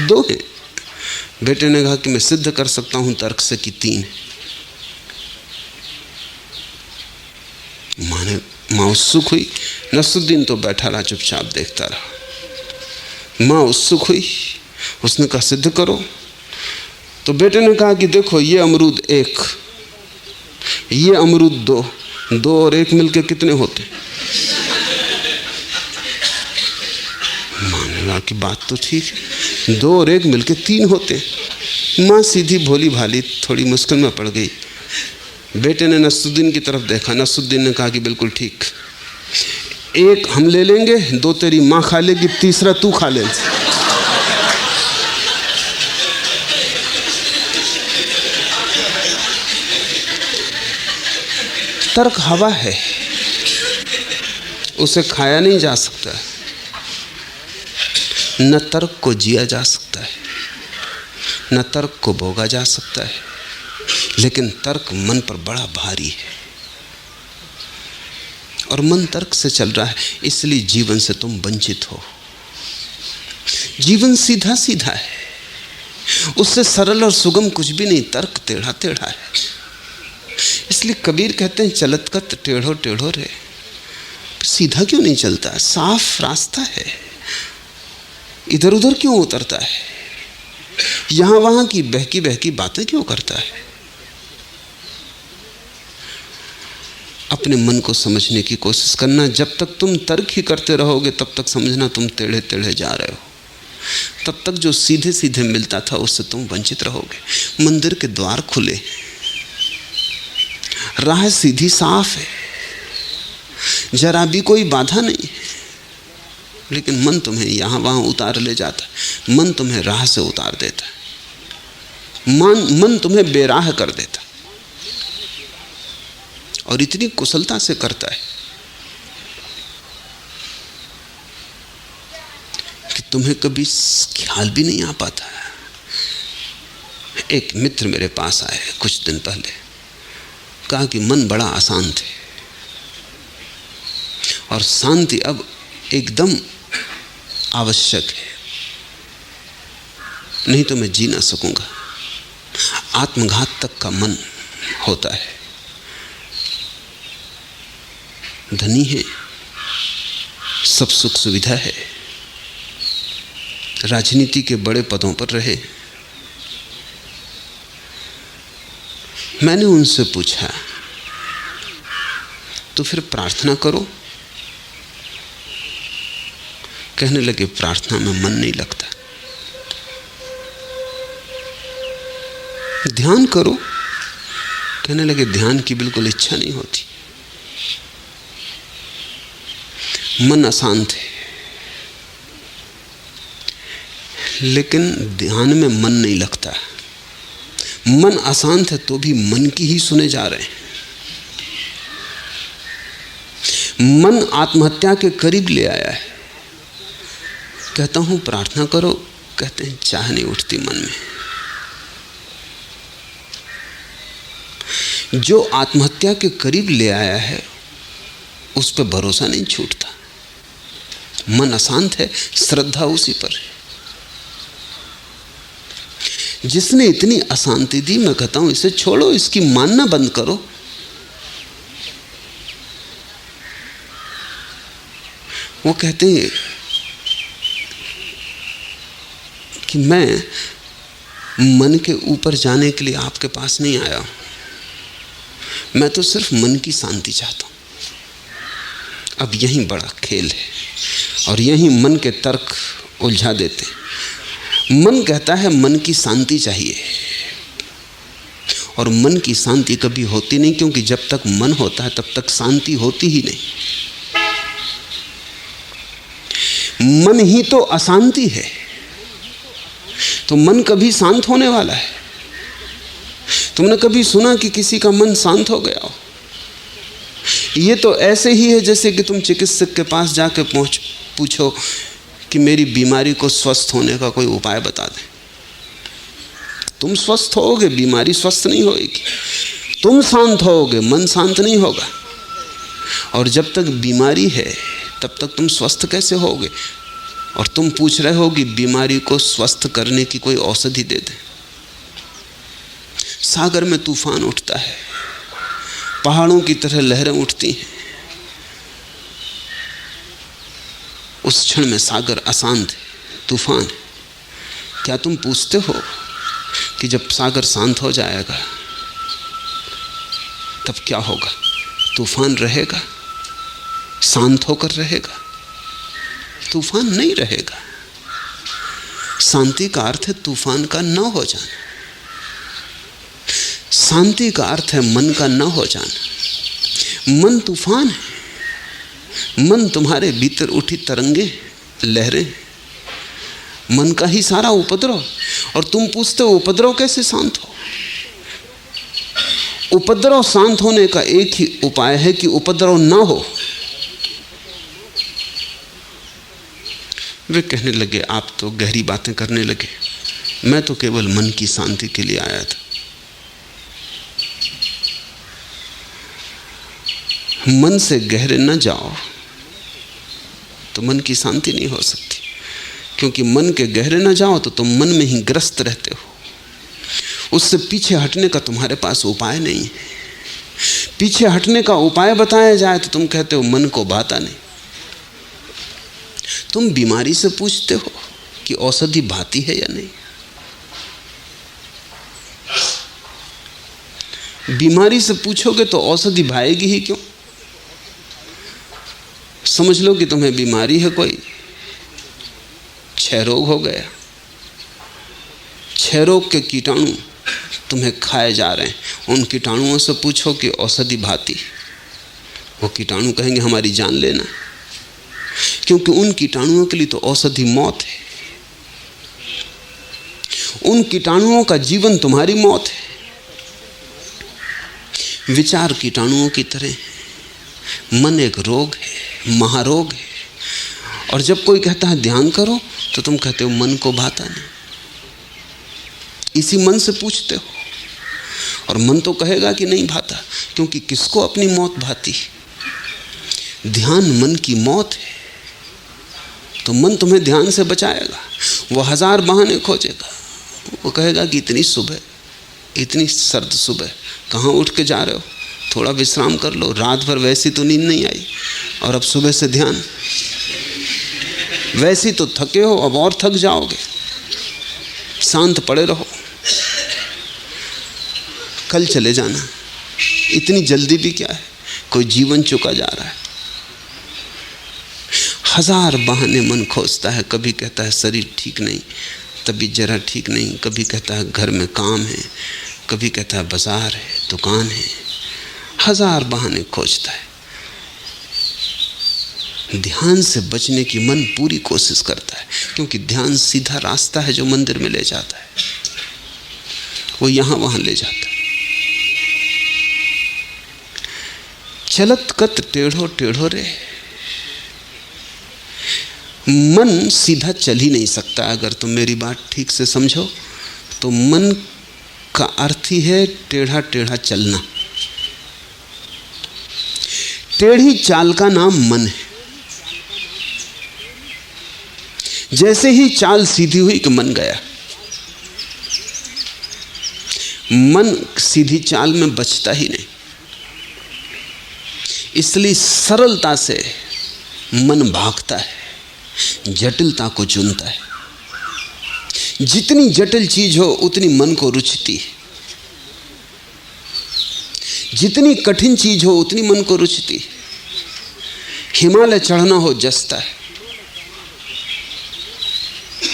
2 हैं। बेटे ने कहा कि मैं सिद्ध कर सकता हूँ तर्क से कि 3 है। माँ उत्सुक हुई। नसरुद्दीन तो बैठा रहा, चुपचाप देखता रहा। माँ उत्सुक हुई, उसने कहा सिद्ध करो। तो बेटे ने कहा कि देखो ये अमरूद 1, ये अमरूद 2, 2 और 1 मिलके कितने होते? माँ ने कहा कि बात तो ठीक है, 2 और 1 मिलके 3 होते। माँ सीधी भोली भाली थोड़ी मुश्किल में पड़ गई। बेटे ने नसरुद्दीन की तरफ देखा। नसरुद्दीन ने कहा कि बिल्कुल ठीक, एक हम ले लेंगे, 2 तेरी माँ खा लेगी, तीसरा तू खा ले। तर्क हवा है, उसे खाया नहीं जा सकता। न तर्क को जिया जा सकता है, न तर्क को भोगा जा सकता है, लेकिन तर्क मन पर बड़ा भारी है और मन तर्क से चल रहा है, इसलिए जीवन से तुम वंचित हो। जीवन सीधा सीधा है, उससे सरल और सुगम कुछ भी नहीं, तर्क टेढ़ा टेढ़ा है। इसलिए कबीर कहते हैं चलत कत टेढ़ो टेढ़ो रे। सीधा क्यों नहीं चलता? साफ रास्ता है, इधर उधर क्यों उतरता है? यहां वहां की बहकी बहकी बातें क्यों करता है? अपने मन को समझने की कोशिश करना। जब तक तुम तर्क ही करते रहोगे तब तक समझना तुम टेढ़े टेढ़े जा रहे हो। तब तक जो सीधे सीधे मिलता था उससे तुम वंचित रहोगे। मंदिर के द्वार खुले, राह सीधी साफ है, जरा भी कोई बाधा नहीं, लेकिन मन तुम्हें यहां वहां उतार ले जाता है। मन तुम्हें राह से उतार देता है, मन तुम्हें बेराह कर देता है, और इतनी कुशलता से करता है कि तुम्हें कभी ख्याल भी नहीं आ पाता। एक मित्र मेरे पास आए कुछ दिन पहले, कहा कि मन बड़ा अशांत है और शांति अब एकदम आवश्यक है, नहीं तो मैं जी ना सकूंगा। आत्मघात तक का मन होता है। धनी है, सब सुख सुविधा है, राजनीति के बड़े पदों पर रहे। मैंने उनसे पूछा तो फिर प्रार्थना करो। कहने लगे प्रार्थना में मन नहीं लगता। ध्यान करो। कहने लगे ध्यान की बिल्कुल इच्छा नहीं होती, मन अशांत है। लेकिन ध्यान में मन नहीं लगता। मन अशांत है तो भी मन की ही सुने जा रहे हैं। मन आत्महत्या के करीब ले आया है। कहता हूं प्रार्थना करो, कहते हैं चाह नहीं उठती मन में। जो आत्महत्या के करीब ले आया है उस पर भरोसा नहीं छूटता। मन अशांत है, श्रद्धा उसी पर है। जिसने इतनी अशांति दी, मैं कहता हूं इसे छोड़ो, इसकी मानना बंद करो। वो कहते हैं कि मैं मन के ऊपर जाने के लिए आपके पास नहीं आया हूं, मैं तो सिर्फ मन की शांति चाहता हूं। अब यही बड़ा खेल है और यही मन के तर्क उलझा देते हैं। मन कहता है मन की शांति चाहिए, और मन की शांति कभी होती नहीं, क्योंकि जब तक मन होता है तब तक शांति होती ही नहीं। मन ही तो अशांति है, तो मन कभी शांत होने वाला है? तुमने कभी सुना कि किसी का मन शांत हो गया हो? ये तो ऐसे ही है जैसे कि तुम चिकित्सक के पास जाके पूछो कि मेरी बीमारी को स्वस्थ होने का कोई उपाय बता दें। तुम स्वस्थ होगे, बीमारी स्वस्थ नहीं होगी। तुम शांत होगे, मन शांत नहीं होगा। और जब तक बीमारी है तब तक तुम स्वस्थ कैसे होगे? और तुम पूछ रहे हो कि बीमारी को स्वस्थ करने की कोई औषधि दे दे। सागर में तूफान उठता है, पहाड़ों की तरह लहरें उठती हैं। उस क्षण में सागर अशांत है, तूफान है। क्या तुम पूछते हो कि जब सागर शांत हो जाएगा तब क्या होगा? तूफान रहेगा? शांत होकर रहेगा? तूफान नहीं रहेगा। शांति का अर्थ है तूफान का न हो जाना। शांति का अर्थ है मन का न हो जाना। मन तूफान है, मन तुम्हारे भीतर उठी तरंगे, लहरें, मन का ही सारा उपद्रव। और तुम पूछते हो उपद्रव कैसे शांत हो? उपद्रव शांत होने का एक ही उपाय है कि उपद्रव ना हो। वे कहने लगे, आप तो गहरी बातें करने लगे, मैं तो केवल मन की शांति के लिए आया था। मन से गहरे न जाओ तो मन की शांति नहीं हो सकती, क्योंकि मन के गहरे न जाओ तो तुम मन में ही ग्रस्त रहते हो। उससे पीछे हटने का तुम्हारे पास उपाय नहीं है। पीछे हटने का उपाय बताया जाए तो तुम कहते हो मन को भाता नहीं। तुम बीमारी से पूछते हो कि औषधि भाती है या नहीं। बीमारी से पूछोगे तो औषधि भाएगी ही क्यों? समझ लो कि तुम्हें बीमारी है, कोई क्षय रोग हो गया, क्षय रोग के कीटाणु तुम्हें खाए जा रहे हैं। उन कीटाणुओं से पूछो कि औषधि भाती, वो कीटाणु कहेंगे हमारी जान लेना, क्योंकि उन कीटाणुओं के लिए तो औषधि मौत है। उन कीटाणुओं का जीवन तुम्हारी मौत है। विचार कीटाणुओं की तरह, मन एक रोग है, महारोग है। और जब कोई कहता है ध्यान करो तो तुम कहते हो मन को भाता नहीं। इसी मन से पूछते हो और मन तो कहेगा कि नहीं भाता, क्योंकि किसको अपनी मौत भाती? ध्यान मन की मौत है। तो मन तुम्हें ध्यान से बचाएगा। वो 1000 बहाने खोजेगा। वो कहेगा कि इतनी सुबह, इतनी सर्द सुबह कहाँ उठ के जा रहे हो, थोड़ा विश्राम कर लो, रात भर वैसी तो नींद नहीं आई और अब सुबह से ध्यान, वैसी तो थके हो, अब और थक जाओगे, शांत पड़े रहो, कल चले जाना, इतनी जल्दी भी क्या है, कोई जीवन चुका जा रहा है। 1000 बहाने मन खोजता है। कभी कहता है शरीर ठीक नहीं, तबीयत जरा ठीक नहीं, कभी कहता है घर में काम है, कभी कहता है बाजार है, दुकान है। 1000 बहाने खोजता है। ध्यान से बचने की मन पूरी कोशिश करता है, क्योंकि ध्यान सीधा रास्ता है जो मंदिर में ले जाता है, वो यहां वहां ले जाता है। चलत कत टेढ़ो टेढ़ो रे। मन सीधा चल ही नहीं सकता। अगर तुम मेरी बात ठीक से समझो तो मन का अर्थ ही है टेढ़ा टेढ़ा चलना। टेढ़ी चाल का नाम मन है। जैसे ही चाल सीधी हुई कि मन गया। मन सीधी चाल में बचता ही नहीं, इसलिए सरलता से मन भागता है, जटिलता को चुनता है। जितनी जटिल चीज हो उतनी मन को रुचती है, जितनी कठिन चीज हो उतनी मन को रुचती है। हिमालय चढ़ना हो जसता है,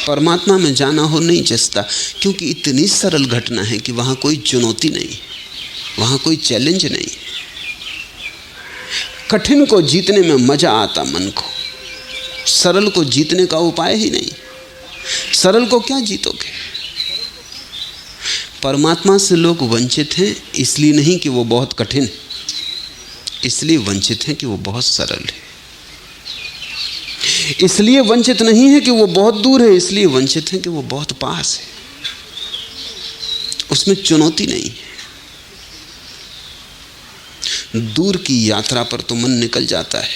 परमात्मा में जाना हो नहीं जसता, क्योंकि इतनी सरल घटना है कि वहां कोई चुनौती नहीं, वहां कोई चैलेंज नहीं। कठिन को जीतने में मजा आता मन को, सरल को जीतने का उपाय ही नहीं। सरल को क्या जीतोगे? परमात्मा से लोग वंचित हैं इसलिए नहीं कि वो बहुत कठिन, इसलिए वंचित हैं कि वो बहुत सरल है। इसलिए वंचित नहीं है कि वो बहुत दूर है, इसलिए वंचित है कि वो बहुत पास है। उसमें चुनौती नहीं है। दूर की यात्रा पर तो मन निकल जाता है,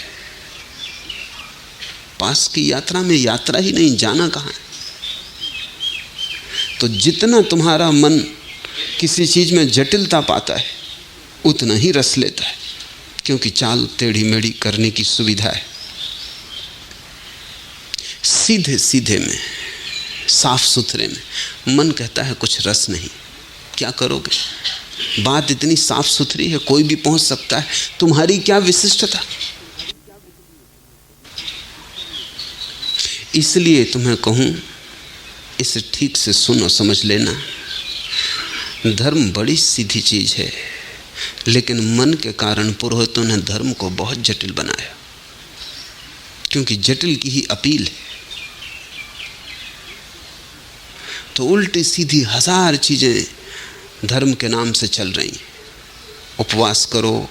पास की यात्रा में यात्रा ही नहीं, जाना कहाँ है। तो जितना तुम्हारा मन किसी चीज में जटिलता पाता है उतना ही रस लेता है, क्योंकि चाल टेढ़ी मेढ़ी करने की सुविधा है। सीधे सीधे में, साफ सुथरे में मन कहता है कुछ रस नहीं, क्या करोगे? बात इतनी साफ सुथरी है, कोई भी पहुंच सकता है, तुम्हारी क्या विशिष्टता? इसलिए तुम्हें कहूं, इसे ठीक से सुनो, समझ लेना। धर्म बड़ी सीधी चीज है, लेकिन मन के कारण पुरोहितों ने धर्म को बहुत जटिल बनाया, क्योंकि जटिल की ही अपील है। तो उल्टी सीधी 1000 चीजें धर्म के नाम से चल रही हैं। उपवास करो,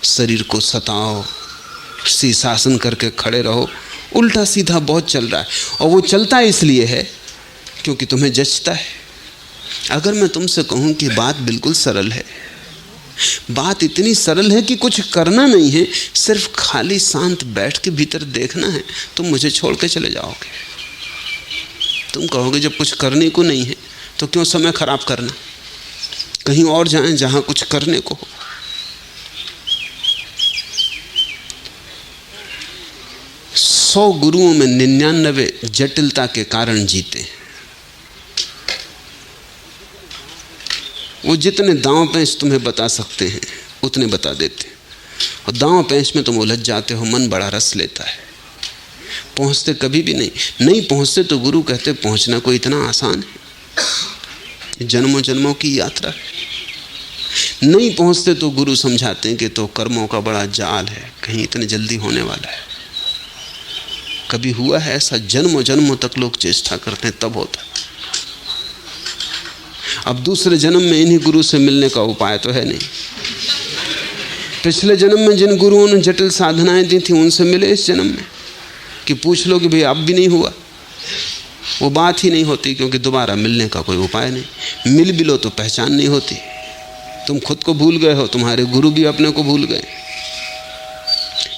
शरीर को सताओ, शीर्षासन करके खड़े रहो, उल्टा सीधा बहुत चल रहा है। और वो चलता इसलिए है क्योंकि तुम्हें जचता है। अगर मैं तुमसे कहूं कि बात बिल्कुल सरल है, बात इतनी सरल है कि कुछ करना नहीं है, सिर्फ खाली शांत बैठ के भीतर देखना है, तुम मुझे छोड़ के चले जाओगे। तुम कहोगे जब कुछ करने को नहीं है तो क्यों समय खराब करना, कहीं और जाएं जहां कुछ करने को हो। 100 गुरुओं में 99 जटिलता के कारण जीते। वो जितने दांव पेंच तुम्हें बता सकते हैं उतने बता देते, और दांव पेंच में तुम उलझ जाते हो। मन बड़ा रस लेता है, पहुंचते कभी भी नहीं पहुंचते। तो गुरु कहते पहुंचना कोई इतना आसान है, जन्मों जन्मों की यात्रा है। नहीं पहुंचते तो गुरु समझाते हैं कि तो कर्मों का बड़ा जाल है, कहीं इतने जल्दी होने वाला है। कभी हुआ है ऐसा? जन्मों जन्मों तक लोग चेष्टा करते हैं तब होता। अब दूसरे जन्म में इन्हीं गुरु से मिलने का उपाय तो है नहीं। पिछले जन्म में जिन गुरुओं ने जटिल साधनाएं दी थी उनसे मिले इस जन्म में, कि पूछ लो कि भाई अब भी नहीं हुआ। वो बात ही नहीं होती, क्योंकि दोबारा मिलने का कोई उपाय नहीं। मिल भी लो तो पहचान नहीं होती। तुम खुद को भूल गए हो, तुम्हारे गुरु भी अपने को भूल गए।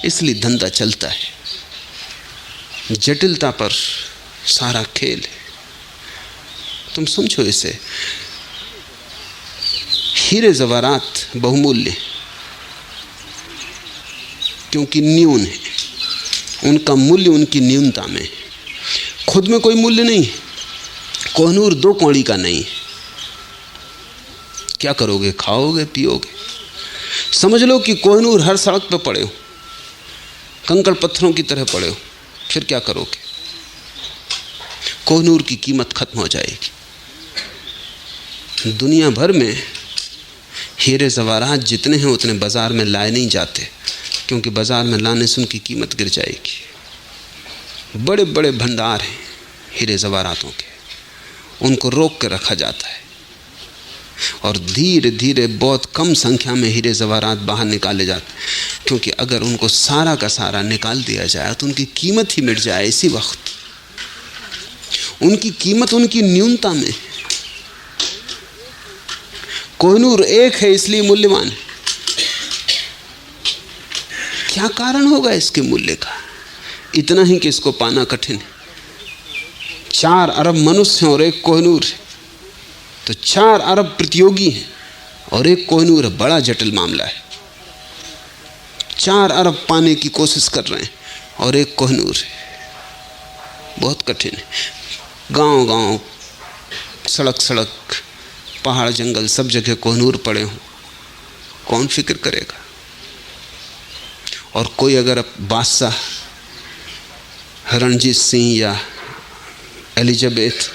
इसलिए धंधा चलता है, जटिलता पर सारा खेल है। तुम समझो इसे, हीरे जवारात बहुमूल्य क्योंकि न्यून है, उनका मूल्य उनकी न्यूनता में। खुद में कोई मूल्य नहीं। कोहनूर 2 कौड़ी का नहीं। क्या करोगे? खाओगे, पियोगे। समझ लो कि कोहनूर हर सड़क पर पड़े हो, कंकड़ पत्थरों की तरह पड़े हो, फिर क्या करोगे? कोहनूर की कीमत खत्म हो जाएगी। दुनिया भर में हीरे जवाहरात जितने हैं उतने बाजार में लाए नहीं जाते, क्योंकि बाजार में लाने से उनकी कीमत गिर जाएगी। बड़े बड़े भंडार हैं हीरे जवाहरातों के, उनको रोक के रखा जाता है, और धीरे धीरे बहुत कम संख्या में हीरे जवाहरात बाहर निकाले जाते हैं। क्योंकि अगर उनको सारा का सारा निकाल दिया जाए तो उनकी कीमत ही मिट जाए। इसी वक्त उनकी कीमत उनकी न्यूनता में। कोहिनूर एक है इसलिए मूल्यवान है। क्या कारण होगा इसके मूल्य का? इतना ही कि इसको पाना कठिन है। 4 अरब मनुष्य हैं और एक कोहिनूर है, तो 4 अरब प्रतियोगी हैं और एक कोहिनूर है। बड़ा जटिल मामला है। 4 अरब पाने की कोशिश कर रहे हैं और एक कोहिनूर है। बहुत कठिन है। गांव गांव, सड़क सड़क, पहाड़ जंगल, सब जगह कोहिनूर पड़े हों, कौन फिक्र करेगा? और कोई अगर बादशाह रणजीत सिंह या एलिजाबेथ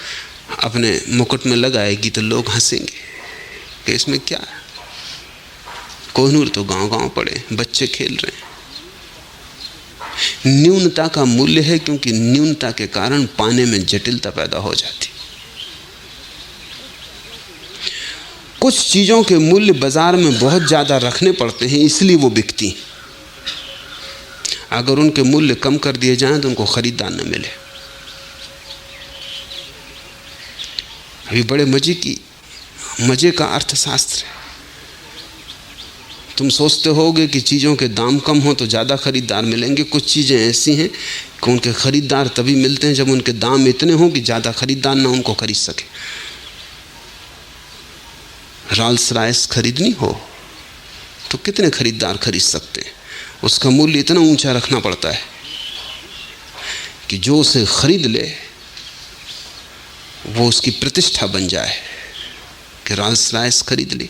अपने मुकुट में लगाएगी तो लोग हंसेंगे कि इसमें क्या है। कोहिनूर तो गांव गांव पड़े, बच्चे खेल रहे हैं। न्यूनता का मूल्य है, क्योंकि न्यूनता के कारण पाने में जटिलता पैदा हो जाती। कुछ चीजों के मूल्य बाजार में बहुत ज्यादा रखने पड़ते हैं, इसलिए वो बिकती। अगर उनके मूल्य कम कर दिए जाएं तो उनको खरीदार न मिले। अभी बड़े मजे का अर्थशास्त्र है। तुम सोचते होगे कि चीज़ों के दाम कम हो तो ज़्यादा खरीदार मिलेंगे। कुछ चीज़ें ऐसी हैं कि उनके खरीदार तभी मिलते हैं जब उनके दाम इतने हों कि ज़्यादा खरीदार ना उनको खरीद सके। रॉल्स रॉयस खरीदनी हो तो कितने खरीदार खरीद सकते हैं? उसका मूल्य इतना ऊंचा रखना पड़ता है कि जो उसे खरीद ले वो उसकी प्रतिष्ठा बन जाए। कि रॉल्स रॉयस खरीद ली,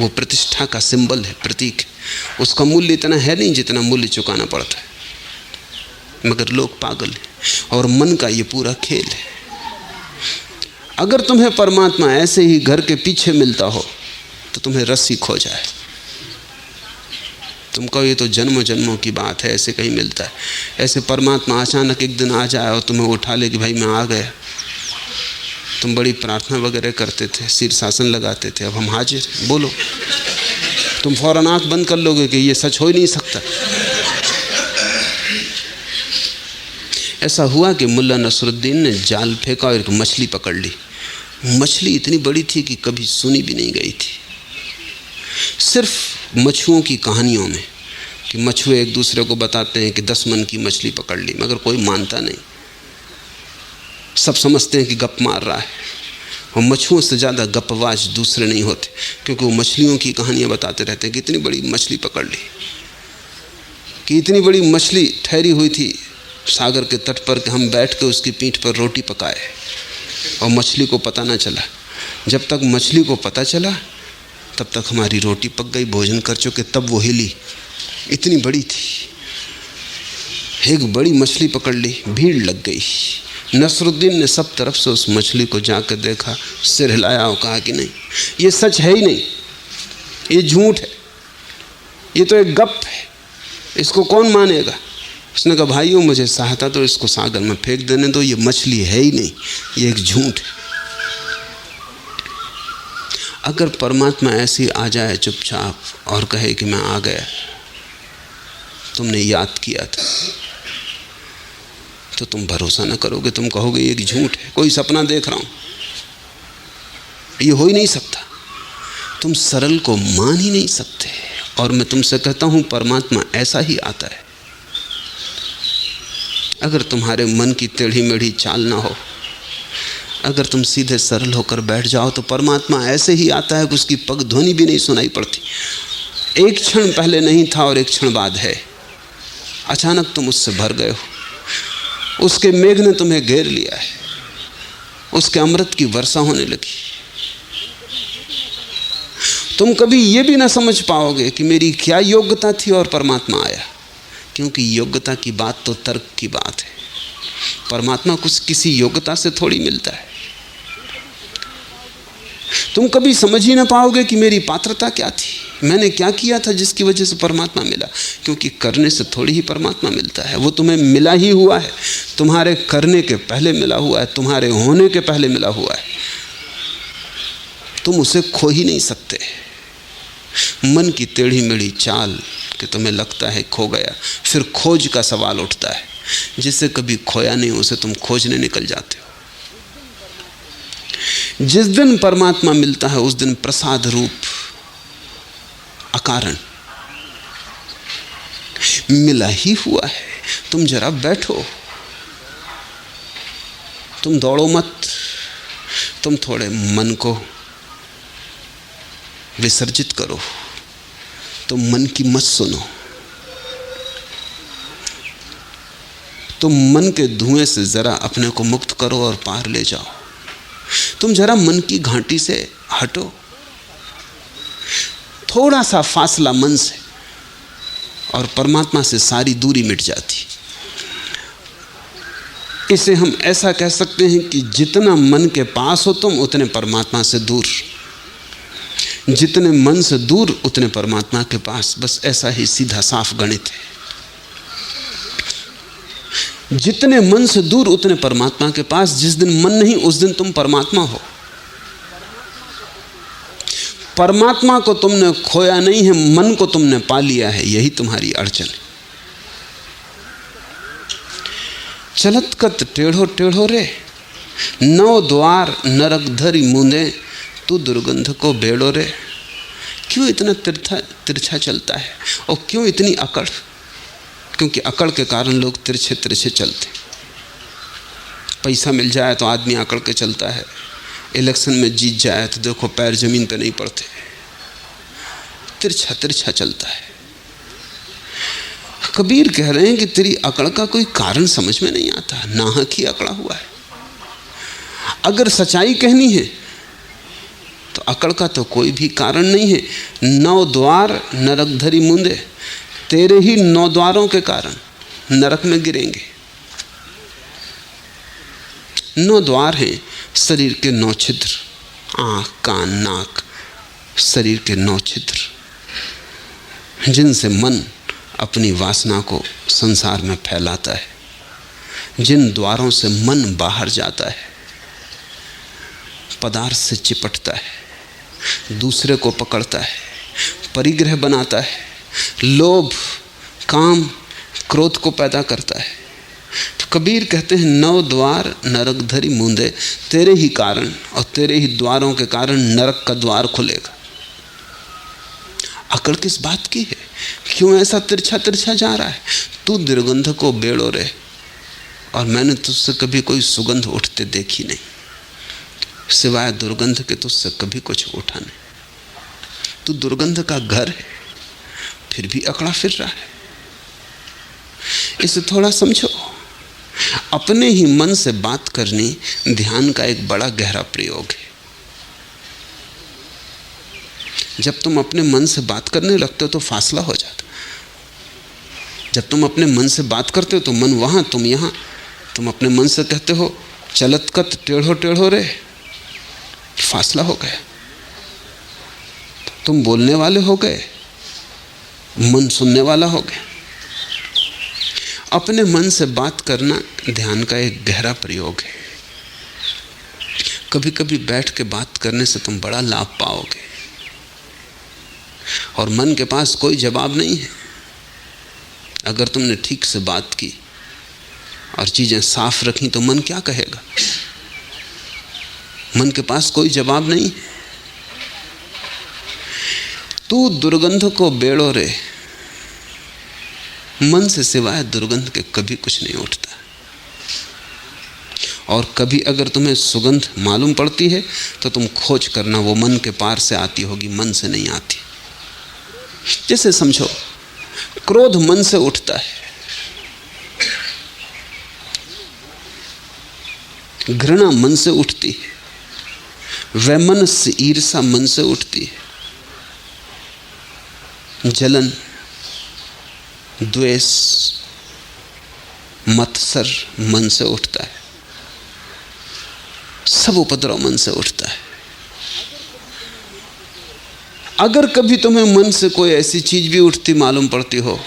वो प्रतिष्ठा का सिंबल है, प्रतीक। उसका मूल्य इतना है नहीं जितना मूल्य चुकाना पड़ता है। मगर लोग पागल हैं और मन का ये पूरा खेल है। अगर तुम्हें परमात्मा ऐसे ही घर के पीछे मिलता हो तो तुम्हें रस्सी खो जाए। तुम कहो ये तो जन्मों जन्मों की बात है, ऐसे कहीं मिलता है। ऐसे परमात्मा अचानक एक दिन आ जाए और तुम्हें उठा ले कि भाई मैं आ गया। तुम बड़ी प्रार्थना वगैरह करते थे, शीर्षासन लगाते थे, अब हम हाजिर, बोलो। तुम फौरन आंख बंद कर लोगे कि ये सच हो ही नहीं सकता। ऐसा हुआ कि मुल्ला नसरुद्दीन ने जाल फेंका और एक मछली पकड़ ली। मछली इतनी बड़ी थी कि कभी सुनी भी नहीं गई थी। सिर्फ मछुओं की कहानियों में कि मछुए एक दूसरे को बताते हैं कि 10 मन की मछली पकड़ ली, मगर कोई मानता नहीं। सब समझते हैं कि गप मार रहा है। और मछुओं से ज़्यादा गपवाज दूसरे नहीं होते, क्योंकि वो मछलियों की कहानियाँ बताते रहते हैं कि इतनी बड़ी मछली पकड़ ली, कि इतनी बड़ी मछली ठहरी हुई थी सागर के तट पर कि हम बैठ के उसकी पीठ पर रोटी पकाए और मछली को पता ना चला। जब तक मछली को पता चला तब तक हमारी रोटी पक गई, भोजन कर चुके, तब वो हिली, इतनी बड़ी थी। एक बड़ी मछली पकड़ ली, भीड़ लग गई। नसरुद्दीन ने सब तरफ से उस मछली को जाकर देखा, सिर हिलाया और कहा कि नहीं, ये सच है ही नहीं, ये झूठ है, ये तो एक गप है, इसको कौन मानेगा। उसने कहा भाइयों मुझे सहायता तो इसको सागर में फेंक देने दो, ये मछली है ही नहीं, ये एक झूठ है। अगर परमात्मा ऐसी आ जाए चुपचाप और कहे कि मैं आ गया, तुमने याद किया था, तो तुम भरोसा न करोगे, तुम कहोगे ये एक झूठ है, कोई सपना देख रहा हूं, ये हो ही नहीं सकता। तुम सरल को मान ही नहीं सकते। और मैं तुमसे कहता हूं परमात्मा ऐसा ही आता है। अगर तुम्हारे मन की टेढ़ी मेढ़ी चाल ना हो, अगर तुम सीधे सरल होकर बैठ जाओ, तो परमात्मा ऐसे ही आता है कि उसकी पग ध्वनि भी नहीं सुनाई पड़ती। एक क्षण पहले नहीं था और एक क्षण बाद है। अचानक तुम उससे भर गए हो, उसके मेघ ने तुम्हें घेर लिया है, उसके अमृत की वर्षा होने लगी। तुम कभी ये भी ना समझ पाओगे कि मेरी क्या योग्यता थी और परमात्मा आया, क्योंकि योग्यता की बात तो तर्क की बात है। परमात्मा कुछ किसी योग्यता से थोड़ी मिलता है। तुम कभी समझ ही ना पाओगे कि मेरी पात्रता क्या थी, मैंने क्या किया था जिसकी वजह से परमात्मा मिला, क्योंकि करने से थोड़ी ही परमात्मा मिलता है। वो तुम्हें मिला ही हुआ है, तुम्हारे करने के पहले मिला हुआ है, तुम्हारे होने के पहले मिला हुआ है। तुम उसे खो ही नहीं सकते। मन की टेढ़ी मेढ़ी चाल कि तुम्हें लगता है खो गया, फिर खोज का सवाल उठता है। जिसे कभी खोया नहीं उसे तुम खोजने निकल जाते हो। जिस दिन परमात्मा मिलता है उस दिन प्रसाद रूप अकारण मिला ही हुआ है। तुम जरा बैठो, तुम दौड़ो मत, तुम थोड़े मन को विसर्जित करो, तुम मन की मत सुनो, तुम मन के धुएं से जरा अपने को मुक्त करो और पार ले जाओ। तुम जरा मन की घाटी से हटो, थोड़ा सा फासला मन से, और परमात्मा से सारी दूरी मिट जाती। इसे हम ऐसा कह सकते हैं कि जितना मन के पास हो तुम, उतने परमात्मा से दूर, जितने मन से दूर उतने परमात्मा के पास। बस ऐसा ही सीधा साफ गणित है। जितने मन से दूर उतने परमात्मा के पास। जिस दिन मन नहीं उस दिन तुम परमात्मा हो। परमात्मा को तुमने खोया नहीं है, मन को तुमने पा लिया है, यही तुम्हारी अड़चन है। चलत कत टेढ़ो टेढ़ो रे, नौ द्वार नरक धरी मूंदे, तू दुर्गंध को बेड़ो रे। क्यों इतना तिरछा चलता है और क्यों इतनी अकड़? क्योंकि अकड़ के कारण लोग तिरछे तिरछे चलते। पैसा मिल जाए तो आदमी अकड़ के चलता है, इलेक्शन में जीत जाए तो देखो पैर जमीन पे नहीं पड़ते, तिरछा तिरछा चलता है। कबीर कह रहे हैं कि तेरी अकड़ का कोई कारण समझ में नहीं आता, नाहक ही अकड़ा हुआ है। अगर सच्चाई कहनी है तो अकड़ का तो कोई भी कारण नहीं है। 9 द्वार नरक धरी मूंदे, तेरे ही 9 द्वारों के कारण नरक में गिरेंगे। 9 द्वार हैं, शरीर के 9 छिद्र, आँख, कान, नाक, शरीर के 9 छिद्र, जिनसे मन अपनी वासना को संसार में फैलाता है, जिन द्वारों से मन बाहर जाता है, पदार्थ से चिपटता है, दूसरे को पकड़ता है, परिग्रह बनाता है, लोभ, काम, क्रोध को पैदा करता है। तो कबीर कहते हैं 9 द्वार नरक धरी मूंदे, तेरे ही कारण और तेरे ही द्वारों के कारण नरक का द्वार खुलेगा। अकड़ किस बात की है? क्यों ऐसा तिरछा तिरछा जा रहा है? तू दुर्गंध को बेड़ो रे, और मैंने तुझसे कभी कोई सुगंध उठते देखी नहीं, सिवाय दुर्गंध के तुझसे कभी कुछ उठा नहीं। तू दुर्गंध का घर है, फिर भी अकड़ा फिर रहा है। इसे थोड़ा समझो। अपने ही मन से बात करनी ध्यान का एक बड़ा गहरा प्रयोग है। जब तुम अपने मन से बात करने लगते हो तो फासला हो जाता। जब तुम अपने मन से बात करते हो तो मन वहां, तुम यहां। तुम अपने मन से कहते हो चलत कत टेढ़ो टेढ़ो रे, फासला हो गया। तुम बोलने वाले हो गए, मन सुनने वाला हो गया। अपने मन से बात करना ध्यान का एक गहरा प्रयोग है। कभी कभी बैठ के बात करने से तुम बड़ा लाभ पाओगे, और मन के पास कोई जवाब नहीं है। अगर तुमने ठीक से बात की और चीजें साफ रखी तो मन क्या कहेगा? मन के पास कोई जवाब नहीं। तू दुर्गंध को बेड़ो रे, मन से सिवाय दुर्गंध के कभी कुछ नहीं उठता। और कभी अगर तुम्हें सुगंध मालूम पड़ती है तो तुम खोज करना, वो मन के पार से आती होगी, मन से नहीं आती। जैसे समझो, क्रोध मन से उठता है, घृणा मन से उठती है, वैमनस्य ईर्षा मन से उठती है, जलन, द्वेष, मत्सर मन से उठता है, सब उपद्रव मन से उठता है। अगर कभी तुम्हें मन से कोई ऐसी चीज भी उठती मालूम पड़ती हो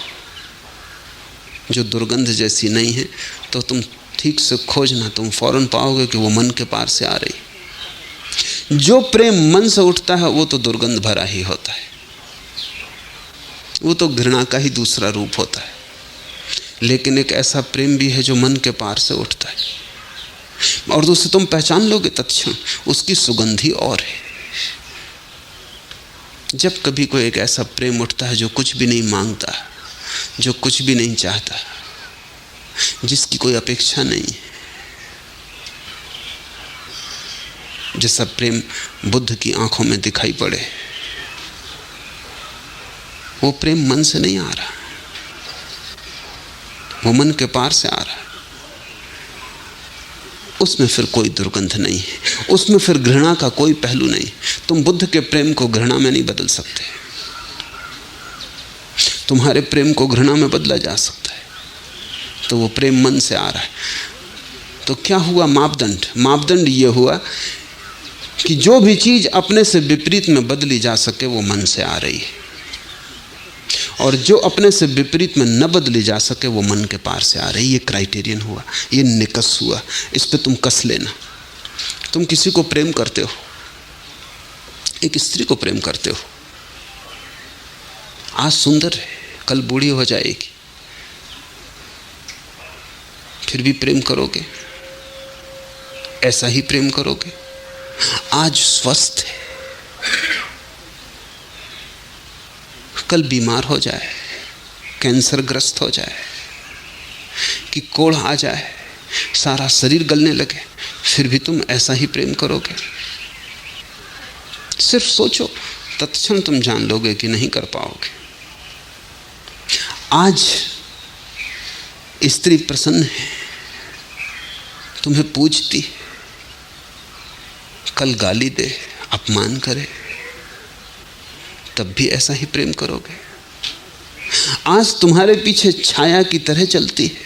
जो दुर्गंध जैसी नहीं है, तो तुम ठीक से खोजना, तुम फौरन पाओगे कि वो मन के पार से आ रही। जो प्रेम मन से उठता है वो तो दुर्गंध भरा ही होता है, वो तो घृणा का ही दूसरा रूप होता है। लेकिन एक ऐसा प्रेम भी है जो मन के पार से उठता है, और उसे तुम पहचान लोगे तत्क्षण, उसकी सुगंध ही और है। जब कभी कोई एक ऐसा प्रेम उठता है जो कुछ भी नहीं मांगता, जो कुछ भी नहीं चाहता, जिसकी कोई अपेक्षा नहीं है, जैसा प्रेम बुद्ध की आंखों में दिखाई पड़े, वो प्रेम मन से नहीं आ रहा, वो मन के पार से आ रहा है। उसमें फिर कोई दुर्गंध नहीं है, उसमें फिर घृणा का कोई पहलू नहीं। तुम बुद्ध के प्रेम को घृणा में नहीं बदल सकते, तुम्हारे प्रेम को घृणा में बदला जा सकता है, तो वो प्रेम मन से आ रहा है। तो क्या हुआ मापदंड? मापदंड ये हुआ कि जो भी चीज अपने से विपरीत में बदली जा सके वो मन से आ रही है, और जो अपने से विपरीत में न बदली जा सके वो मन के पार से आ रही। ये क्राइटेरियन हुआ, ये निकस हुआ, इस पे तुम कस लेना। तुम किसी को प्रेम करते हो, एक स्त्री को प्रेम करते हो, आज सुंदर है, कल बूढ़ी हो जाएगी, फिर भी प्रेम करोगे, ऐसा ही प्रेम करोगे। आज स्वस्थ है, कल बीमार हो जाए, कैंसर ग्रस्त हो जाए, कि कोढ़ आ जाए, सारा शरीर गलने लगे, फिर भी तुम ऐसा ही प्रेम करोगे। सिर्फ सोचो, तत्क्षण तुम जान लोगे कि नहीं कर पाओगे। आज स्त्री प्रसन्न है, तुम्हें पूजती, कल गाली दे, अपमान करे, तब भी ऐसा ही प्रेम करोगे। आज तुम्हारे पीछे छाया की तरह चलती है,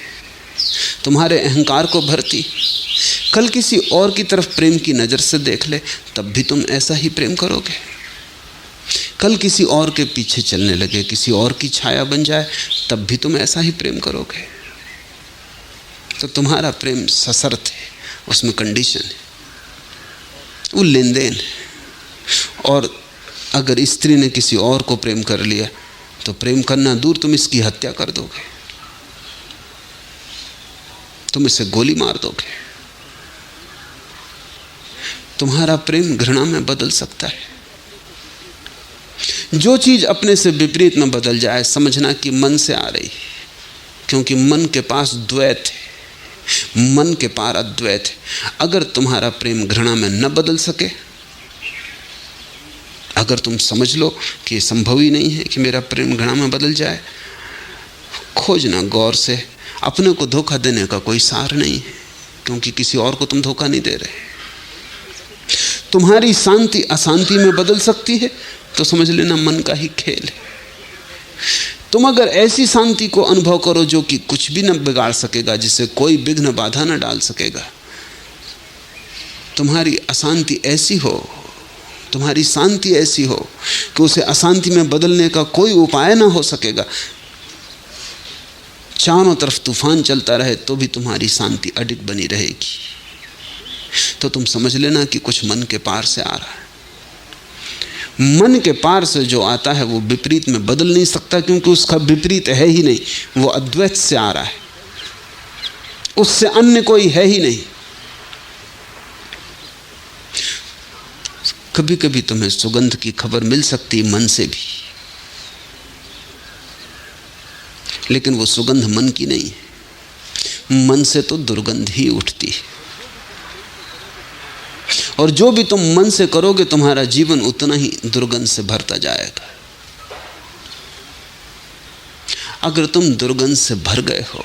तुम्हारे अहंकार को भरती, कल किसी और की तरफ प्रेम की नज़र से देख ले, तब भी तुम ऐसा ही प्रेम करोगे। कल किसी और के पीछे चलने लगे, किसी और की छाया बन जाए, तब भी तुम ऐसा ही प्रेम करोगे। तो तुम्हारा प्रेम सशर्त है, उसमें कंडीशन है, वो लेन देन है। और अगर स्त्री ने किसी और को प्रेम कर लिया तो प्रेम करना दूर, तुम इसकी हत्या कर दोगे, तुम इसे गोली मार दोगे। तुम्हारा प्रेम घृणा में बदल सकता है। जो चीज अपने से विपरीत में बदल जाए, समझना कि मन से आ रही, क्योंकि मन के पास द्वैत है, मन के पार अद्वैत है। अगर तुम्हारा प्रेम घृणा में न बदल सके, अगर तुम समझ लो कि संभव ही नहीं है कि मेरा प्रेम घृणा में बदल जाए, खोजना गौर से। अपने को धोखा देने का कोई सार नहीं है, क्योंकि किसी और को तुम धोखा नहीं दे रहे। तुम्हारी शांति अशांति में बदल सकती है तो समझ लेना मन का ही खेल है। तुम अगर ऐसी शांति को अनुभव करो जो कि कुछ भी न बिगाड़ सकेगा, जिसे कोई विघ्न बाधा न डाल सकेगा, तुम्हारी अशांति ऐसी हो, तुम्हारी शांति ऐसी हो कि उसे अशांति में बदलने का कोई उपाय ना हो सकेगा, चारों तरफ तूफान चलता रहे तो भी तुम्हारी शांति अडिग बनी रहेगी, तो तुम समझ लेना कि कुछ मन के पार से आ रहा है। मन के पार से जो आता है वो विपरीत में बदल नहीं सकता, क्योंकि उसका विपरीत है ही नहीं, वो अद्वैत से आ रहा है, उससे अन्य कोई है ही नहीं। कभी कभी तुम्हें सुगंध की खबर मिल सकती मन से भी, लेकिन वो सुगंध मन की नहीं है। मन से तो दुर्गंध ही उठती है, और जो भी तुम मन से करोगे तुम्हारा जीवन उतना ही दुर्गंध से भरता जाएगा। अगर तुम दुर्गंध से भर गए हो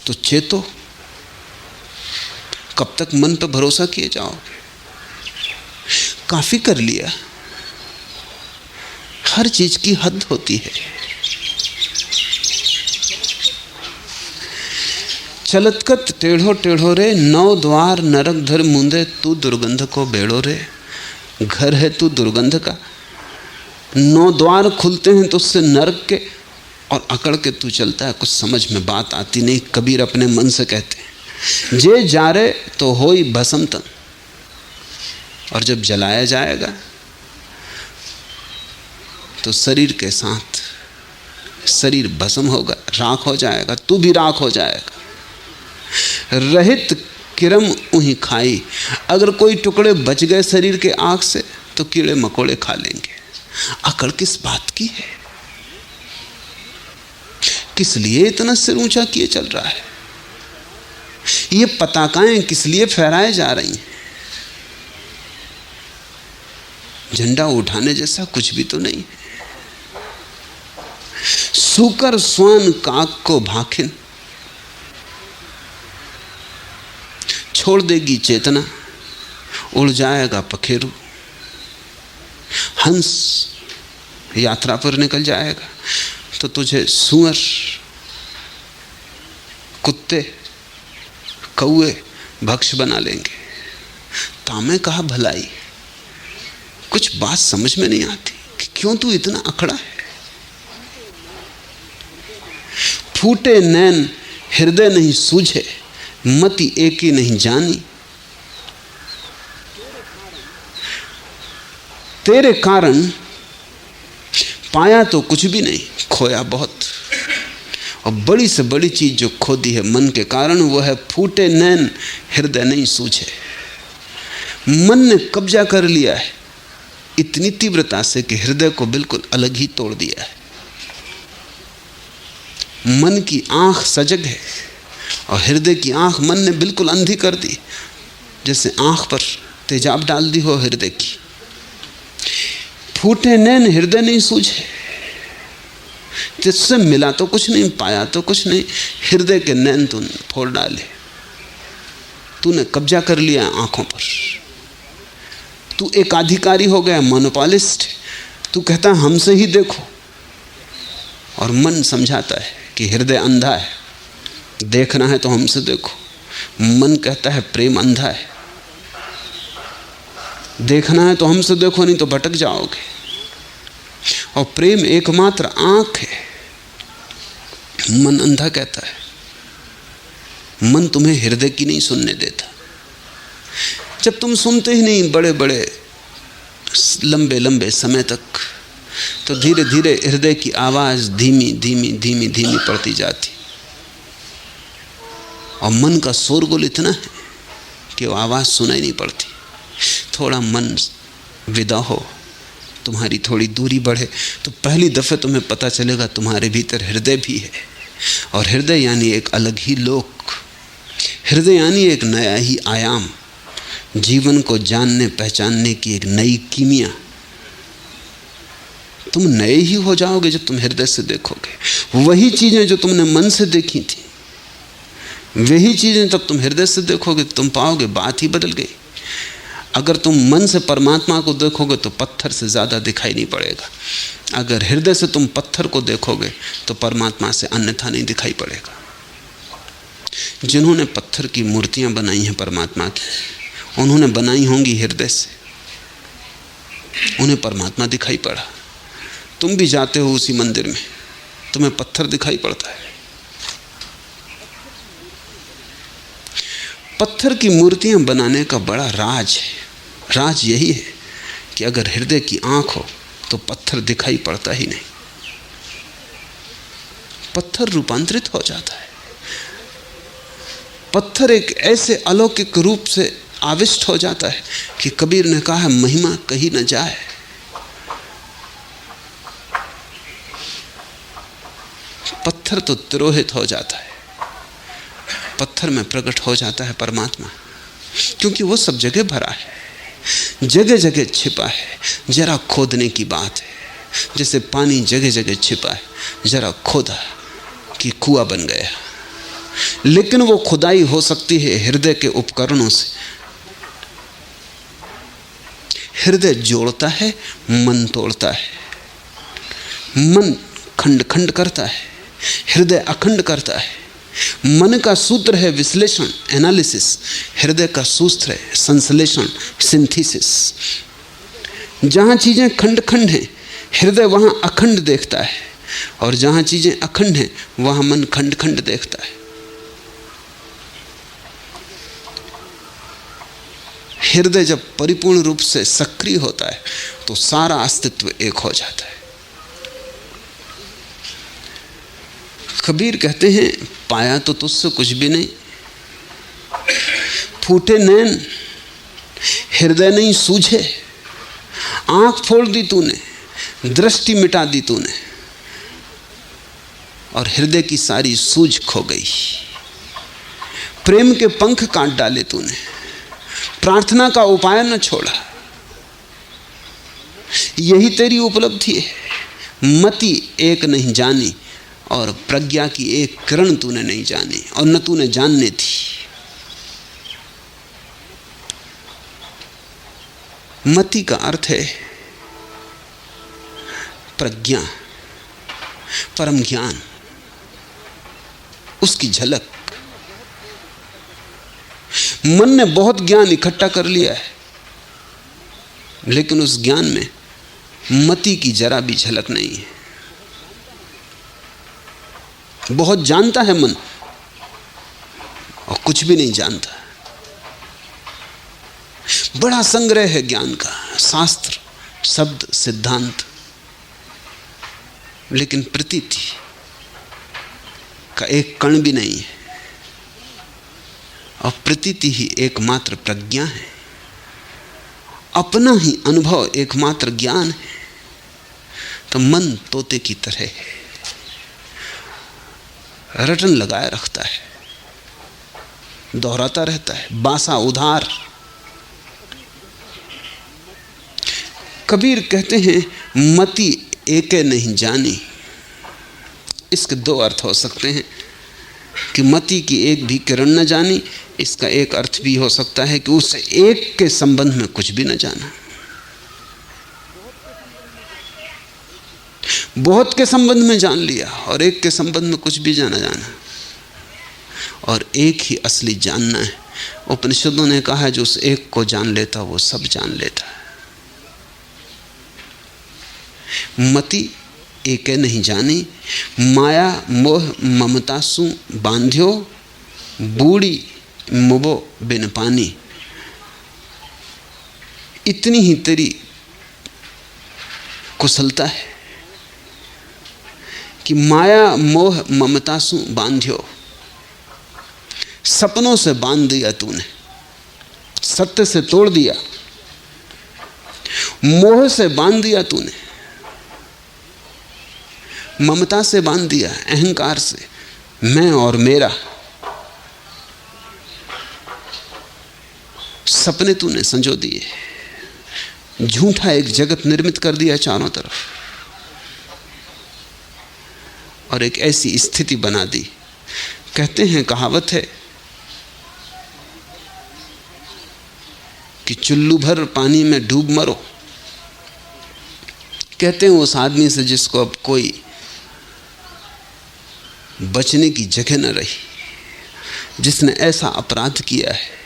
तो चेतो, कब तक मन पर भरोसा किए जाओगे? काफी कर लिया, हर चीज की हद होती है। चलतकत टेढ़ो टेढ़ो रे, नौ द्वार नरक धर मूंदे, तू दुर्गंध को बेड़ो रे। घर है तू दुर्गंध का, 9 द्वार खुलते हैं तो उससे नरक के, और अकड़ के तू चलता है। कुछ समझ में बात आती नहीं। कबीर अपने मन से कहते हैं, जे जारे तो होई भस्म तन, और जब जलाया जाएगा तो शरीर के साथ शरीर भस्म होगा, राख हो जाएगा, तू भी राख हो जाएगा। रहित किरम उही खाई, अगर कोई टुकड़े बच गए शरीर के आग से तो कीड़े मकोड़े खा लेंगे। अकड़ किस बात की है? किस लिए इतना सिर ऊंचा किए चल रहा है? ये पताकाएं किस लिए फहराए जा रही हैं? झंडा उठाने जैसा कुछ भी तो नहीं है। सूकर स्वान काक को भाखिन, छोड़ देगी चेतना, उड़ जाएगा पखेरु। हंस यात्रा पर निकल जाएगा तो तुझे सूअर, कुत्ते, कौए भक्ष बना लेंगे। तामे कहा भलाई, कुछ बात समझ में नहीं आती कि क्यों तू इतना अखड़ा है। फूटे नैन हृदय नहीं सूझे, मति एक ही नहीं जानी। तेरे कारण पाया तो कुछ भी नहीं, खोया बहुत। और बड़ी से बड़ी चीज जो खो दी है मन के कारण, वो है फूटे नैन हृदय नहीं सूझे। मन ने कब्जा कर लिया है इतनी तीव्रता से कि हृदय को बिल्कुल अलग ही तोड़ दिया है। मन की आंख सजग है और हृदय की आंख मन ने बिल्कुल अंधी कर दी, जैसे आंख पर तेजाब डाल दी हो हृदय की। फूटे नैन हृदय नहीं सूझे, जिससे मिला तो कुछ नहीं, पाया तो कुछ नहीं, हृदय के नैन तूने फोड़ डाले। तूने कब्जा कर लिया आंखों पर, तू एक अधिकारी हो गया, मोनोपोलिस्ट। तू कहता हमसे ही देखो, और मन समझाता है कि हृदय अंधा है, देखना है तो हमसे देखो। मन कहता है प्रेम अंधा है, देखना है तो हमसे देखो, नहीं तो भटक जाओगे। और प्रेम एकमात्र आंख है, मन अंधा कहता है। मन तुम्हें हृदय की नहीं सुनने देता। जब तुम सुनते ही नहीं बड़े बड़े लंबे लंबे समय तक, तो धीरे धीरे हृदय की आवाज धीमी धीमी धीमी धीमी पड़ती जाती। और मन का शोरगुल इतना है कि वो आवाज सुनाई नहीं पड़ती। थोड़ा मन विदा हो, तुम्हारी थोड़ी दूरी बढ़े, तो पहली दफे तुम्हें पता चलेगा तुम्हारे भीतर हृदय भी है। और हृदय यानी एक अलग ही लोक, हृदय यानी एक नया ही आयाम, जीवन को जानने पहचानने की एक नई कीमिया। तुम नए ही हो जाओगे जब तुम हृदय से देखोगे। वही चीजें जो तुमने मन से देखी थी, वही चीजें तब तुम हृदय से देखोगे, तुम पाओगे बात ही बदल गई। अगर तुम मन से परमात्मा को देखोगे तो पत्थर से ज़्यादा दिखाई नहीं पड़ेगा। अगर हृदय से तुम पत्थर को देखोगे तो परमात्मा से अन्यथा नहीं दिखाई पड़ेगा। जिन्होंने पत्थर की मूर्तियां बनाई हैं परमात्मा की, उन्होंने बनाई होंगी हृदय से, उन्हें परमात्मा दिखाई पड़ा। तुम भी जाते हो उसी मंदिर में, तुम्हें पत्थर दिखाई पड़ता है। पत्थर की मूर्तियां बनाने का बड़ा राज है। राज यही है कि अगर हृदय की आंख हो तो पत्थर दिखाई पड़ता ही नहीं, पत्थर रूपांतरित हो जाता है। पत्थर एक ऐसे अलौकिक रूप से आविष्ट हो जाता है कि कबीर ने कहा है, महिमा कही न जाए। पत्थर तो तिरोहित हो जाता है, पत्थर में प्रकट हो जाता है परमात्मा, क्योंकि वो सब जगह भरा है, जगह जगह छिपा है। जरा खोदने की बात है, जैसे पानी जगह जगह छिपा है, जरा खोदा कि कुआं बन गया। लेकिन वो खुदाई हो सकती है हृदय के उपकरणों से। हृदय जोड़ता है, मन तोड़ता है। मन खंड खंड करता है, हृदय अखंड करता है। मन का सूत्र है विश्लेषण, एनालिसिस। हृदय का सूत्र है संश्लेषण, सिंथेसिस। जहां चीजें खंड खंड हैं, हृदय वहां अखंड देखता है, और जहां चीजें अखंड हैं वहां मन खंड खंड देखता है। हृदय जब परिपूर्ण रूप से सक्रिय होता है तो सारा अस्तित्व एक हो जाता है। कबीर कहते हैं, पाया तो तुझसे कुछ भी नहीं, फूटे नैन हृदय नहीं सूझे। आंख फोड़ दी तूने, दृष्टि मिटा दी तूने, और हृदय की सारी सूझ खो गई। प्रेम के पंख काट डाले तूने, प्रार्थना का उपाय न छोड़ा। यही तेरी उपलब्धि है। मति एक नहीं जानी, और प्रज्ञा की एक किरण तूने नहीं जानी, और न तूने जानने थी। मति का अर्थ है प्रज्ञा, परम ज्ञान, उसकी झलक। मन ने बहुत ज्ञान इकट्ठा कर लिया है, लेकिन उस ज्ञान में मति की जरा भी झलक नहीं है। बहुत जानता है मन, और कुछ भी नहीं जानता। बड़ा संग्रह है ज्ञान का, शास्त्र, शब्द, सिद्धांत, लेकिन प्रतीति का एक कण भी नहीं है। और प्रतीति ही एकमात्र प्रज्ञा है, अपना ही अनुभव एकमात्र ज्ञान है। तो मन तोते की तरह है, रटन लगाए रखता है, दोहराता रहता है, बासा उधार। कबीर कहते हैं, मति एके नहीं जानी। इसके दो अर्थ हो सकते हैं कि मति की एक भी किरण न जानी। इसका एक अर्थ भी हो सकता है कि उस एक के संबंध में कुछ भी न जाना। बहुत के संबंध में जान लिया और एक के संबंध में कुछ भी जाना। और एक ही असली जानना है। उपनिषदों ने कहा है जो उस एक को जान लेता वो सब जान लेता है। मति एके नहीं जानी, माया मोह ममता सु बांध्यो, बूढ़ी मुबो बिन पानी। इतनी ही तेरी कुशलता है कि माया मोह ममता सु बांध्यो, सपनों से बांध दिया तूने, सत्य से तोड़ दिया, मोह से बांध दिया तूने, ममता से बांध दिया, अहंकार से, मैं और मेरा। सपने तूने संजो दिए, झूठा एक जगत निर्मित कर दिया चारों तरफ और एक ऐसी स्थिति बना दी। कहते हैं, कहावत है कि चुल्लू भर पानी में डूब मरो। कहते हैं उस आदमी से जिसको अब कोई बचने की जगह न रही, जिसने ऐसा अपराध किया है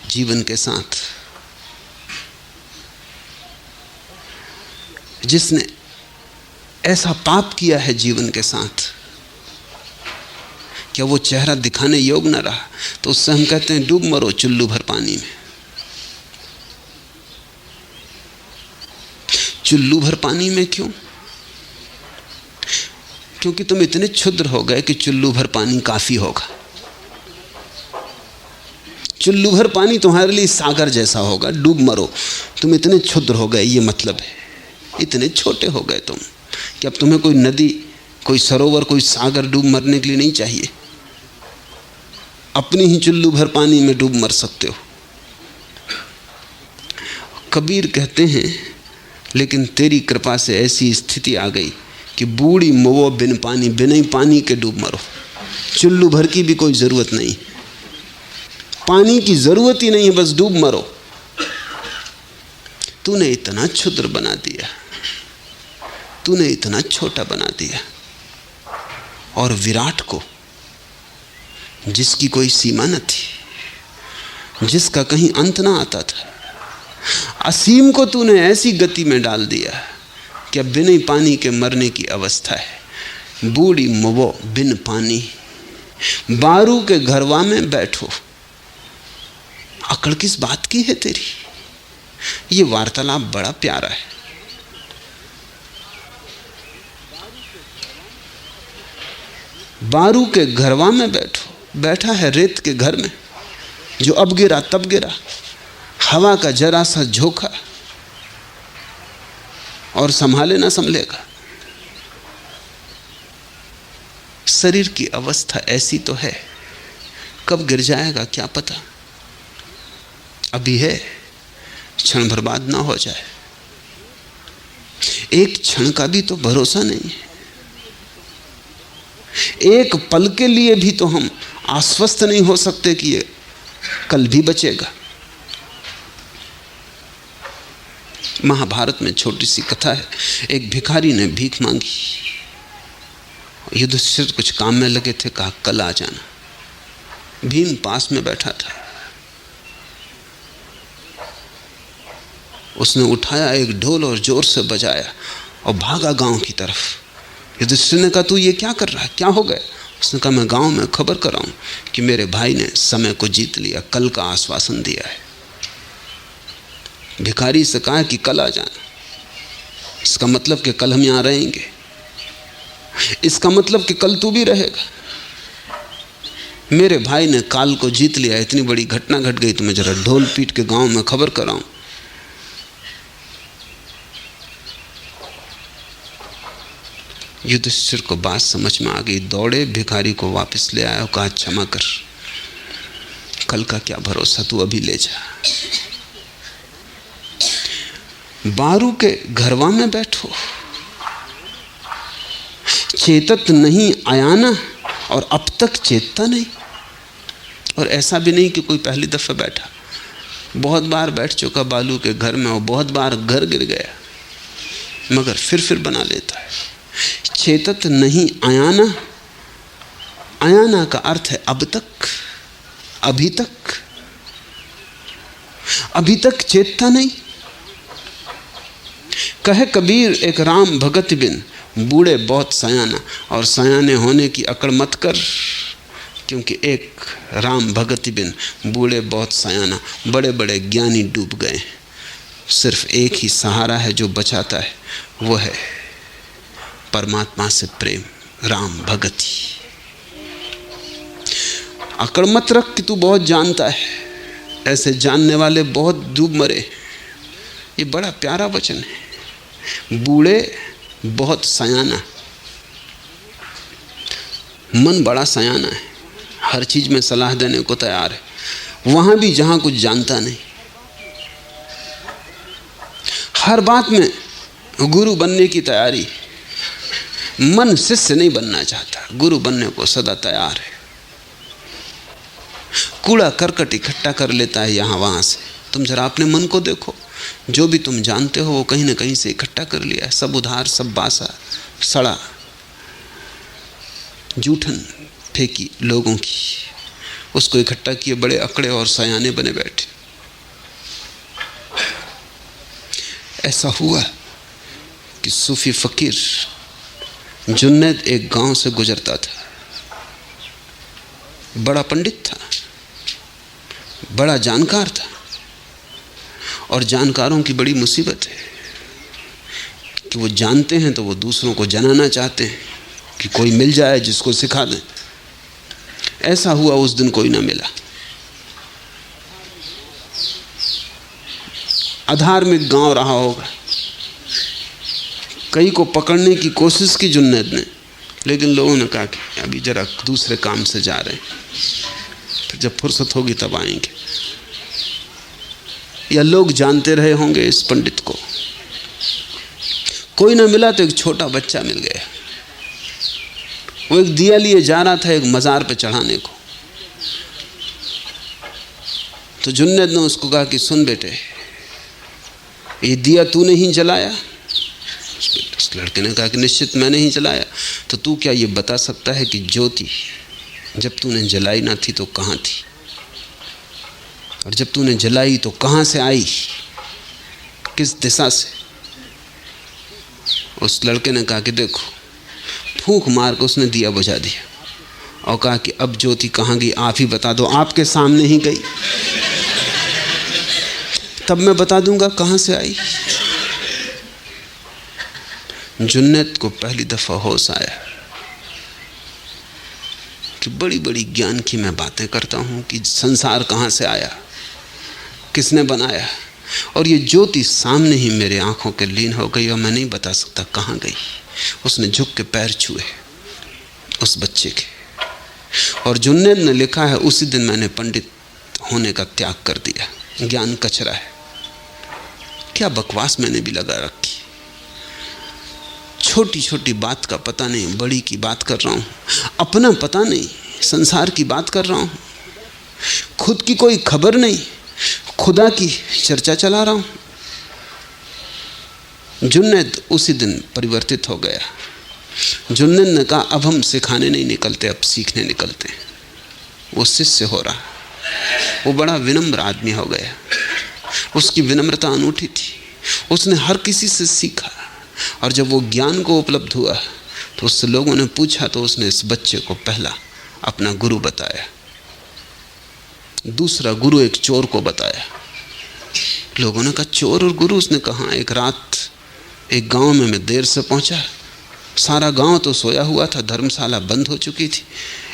जीवन के साथ, जिसने ऐसा पाप किया है जीवन के साथ, क्या वो चेहरा दिखाने योग्य न रहा, तो उससे हम कहते हैं डूब मरो चुल्लू भर पानी में। चुल्लू भर पानी में क्यों? क्योंकि तुम इतने क्षुद्र हो गए कि चुल्लू भर पानी काफी होगा। चुल्लू भर पानी तुम्हारे लिए सागर जैसा होगा, डूब मरो। तुम इतने क्षुद्र हो गए, ये मतलब है। इतने छोटे हो गए तुम कि अब तुम्हें कोई नदी, कोई सरोवर, कोई सागर डूब मरने के लिए नहीं चाहिए। अपनी ही चुल्लू भर पानी में डूब मर सकते हो। कबीर कहते हैं, लेकिन तेरी कृपा से ऐसी स्थिति आ गई कि बूढ़ी मुवो बिन पानी, बिना ही पानी के डूब मरो। चुल्लू भर की भी कोई जरूरत नहीं, पानी की जरूरत ही नहीं है, बस डूब मरो। तूने इतना क्षुद्र बना दिया, तूने इतना छोटा बना दिया, और विराट को, जिसकी कोई सीमा न थी, जिसका कहीं अंत ना आता था, असीम को तूने ऐसी गति में डाल दिया कि अब बिना पानी के मरने की अवस्था है। बूढ़ी मुवो बिन पानी, बारू के घरवा में बैठो। अकड़ किस बात की है तेरी? ये वार्तालाप बड़ा प्यारा है। बारू के घरवा में बैठो। बैठा है रेत के घर में, जो अब गिरा तब गिरा, हवा का जरा सा झोंका और संभाले ना संभलेगा। शरीर की अवस्था ऐसी तो है, कब गिर जाएगा क्या पता। अभी है, क्षण भर बाद ना हो जाए। एक क्षण का भी तो भरोसा नहीं है। एक पल के लिए भी तो हम आश्वस्त नहीं हो सकते कि ये कल भी बचेगा। महाभारत में छोटी सी कथा है। एक भिखारी ने भीख मांगी, युधिष्ठिर कुछ काम में लगे थे, कहा कल आ जाना। भीम पास में बैठा था, उसने उठाया एक ढोल और जोर से बजाया और भागा गांव की तरफ। युधिष्ठिर ने कहा तू ये क्या कर रहा है, क्या हो गया? उसने कहा मैं गांव में खबर कराऊं कि मेरे भाई ने समय को जीत लिया, कल का आश्वासन दिया है। भिखारी से कहा कि कल आ जाना। इसका मतलब कि कल हम यहां रहेंगे, इसका मतलब कि कल तू भी रहेगा। मेरे भाई ने काल को जीत लिया, इतनी बड़ी घटना घट गई तो मैं जरा ढोल पीट के गांव में खबर कराऊं। युधिष्ठिर को बात समझ में आ गई, दौड़े भिखारी को वापस ले आया और कहा क्षमा कर, कल का क्या भरोसा, तू अभी ले जा। बारू के घरवा में बैठो, चेतत नहीं आयाना, और अब तक चेतता नहीं। और ऐसा भी नहीं कि कोई पहली दफा बैठा, बहुत बार बैठ चुका बालू के घर में और बहुत बार घर गिर गया, मगर फिर बना लेता है। चेतत नहीं आयाना, अयाना का अर्थ है अब तक, अभी तक, अभी तक चेतता नहीं। कहे कबीर एक राम भगत बिन, बूढ़े बहुत सयाना। और सयाने होने की अकड़ मत कर, क्योंकि एक राम भगत बिन, बूढ़े बहुत सयाना। बड़े बड़े ज्ञानी डूब गए, सिर्फ एक ही सहारा है जो बचाता है, वो है परमात्मा से प्रेम, राम भगति। अकड़ मत रख कि तू बहुत जानता है, ऐसे जानने वाले बहुत डूब मरे। ये बड़ा प्यारा वचन है, बूढ़े बहुत सयाना। मन बड़ा सयाना है, हर चीज में सलाह देने को तैयार है, वहां भी जहां कुछ जानता नहीं। हर बात में गुरु बनने की तैयारी। मन शिष्य नहीं बनना चाहता, गुरु बनने को सदा तैयार है। कूड़ा करकट इकट्ठा कर लेता है यहां वहां से। तुम जरा अपने मन को देखो, जो भी तुम जानते हो वो कहीं ना कहीं से इकट्ठा कर लिया है। सब उधार, सब बासा, सड़ा, जूठन फेंकी लोगों की, उसको इकट्ठा किए बड़े अकड़े और सयाने बने बैठे। ऐसा हुआ कि सूफी फकीर जुन्नैद एक गांव से गुजरता था। बड़ा पंडित था, बड़ा जानकार था, और जानकारों की बड़ी मुसीबत है कि वो जानते हैं तो वो दूसरों को जनाना चाहते हैं कि कोई मिल जाए जिसको सिखा दें। ऐसा हुआ, उस दिन कोई ना मिला। अधार्मिक गांव रहा होगा, कई को पकड़ने की कोशिश की जुन्नैद ने, लेकिन लोगों ने कहा कि अभी जरा दूसरे काम से जा रहे हैं, फिर जब फुर्सत होगी तब आएंगे। या लोग जानते रहे होंगे इस पंडित को। कोई ना मिला तो एक छोटा बच्चा मिल गया। वो एक दिया लिए जा रहा था एक मज़ार पे चढ़ाने को। तो जुन्नैद ने उसको कहा कि सुन बेटे, ये दिया तूने ही जलाया? उस लड़के ने कहा कि निश्चित मैंने ही जलाया। तो तू क्या ये बता सकता है कि ज्योति जब तूने जलाई ना थी तो कहाँ थी, और जब तूने जलाई तो कहाँ से आई, किस दिशा से? उस लड़के ने कहा कि देखो, फूंक मार कर उसने दिया बुझा दिया और कहा कि अब ज्योति कहाँ गई आप ही बता दो। आपके सामने ही गई, तब मैं बता दूंगा कहाँ से आई। जुन्नैद को पहली दफा होश आया कि बड़ी बड़ी ज्ञान की मैं बातें करता हूँ कि संसार कहाँ से आया, किसने बनाया, और ये ज्योति सामने ही मेरे आंखों के लीन हो गई और मैं नहीं बता सकता कहाँ गई। उसने झुक के पैर छुए उस बच्चे के, और जुन्नैद ने लिखा है उसी दिन मैंने पंडित होने का त्याग कर दिया। ज्ञान कचरा है। क्या बकवास मैंने भी लगा रखी। छोटी छोटी बात का पता नहीं, बड़ी की बात कर रहा हूँ। अपना पता नहीं, संसार की बात कर रहा हूँ। खुद की कोई खबर नहीं, खुदा की चर्चा चला रहा हूँ। जुन्नैद उसी दिन परिवर्तित हो गया। जुन्नैद ने कहा अब हम सिखाने नहीं निकलते, अब सीखने निकलते हैं। वो शिष्य हो रहा, वो बड़ा विनम्र आदमी हो गया। उसकी विनम्रता अनूठी थी। उसने हर किसी से सीखा, और जब वो ज्ञान को उपलब्ध हुआ तो उससे लोगों ने पूछा तो उसने इस बच्चे को पहला अपना गुरु बताया। दूसरा गुरु एक चोर को बताया। लोगों ने कहा चोर और गुरु? उसने कहा एक रात एक गांव में मैं देर से पहुंचा, सारा गांव तो सोया हुआ था, धर्मशाला बंद हो चुकी थी।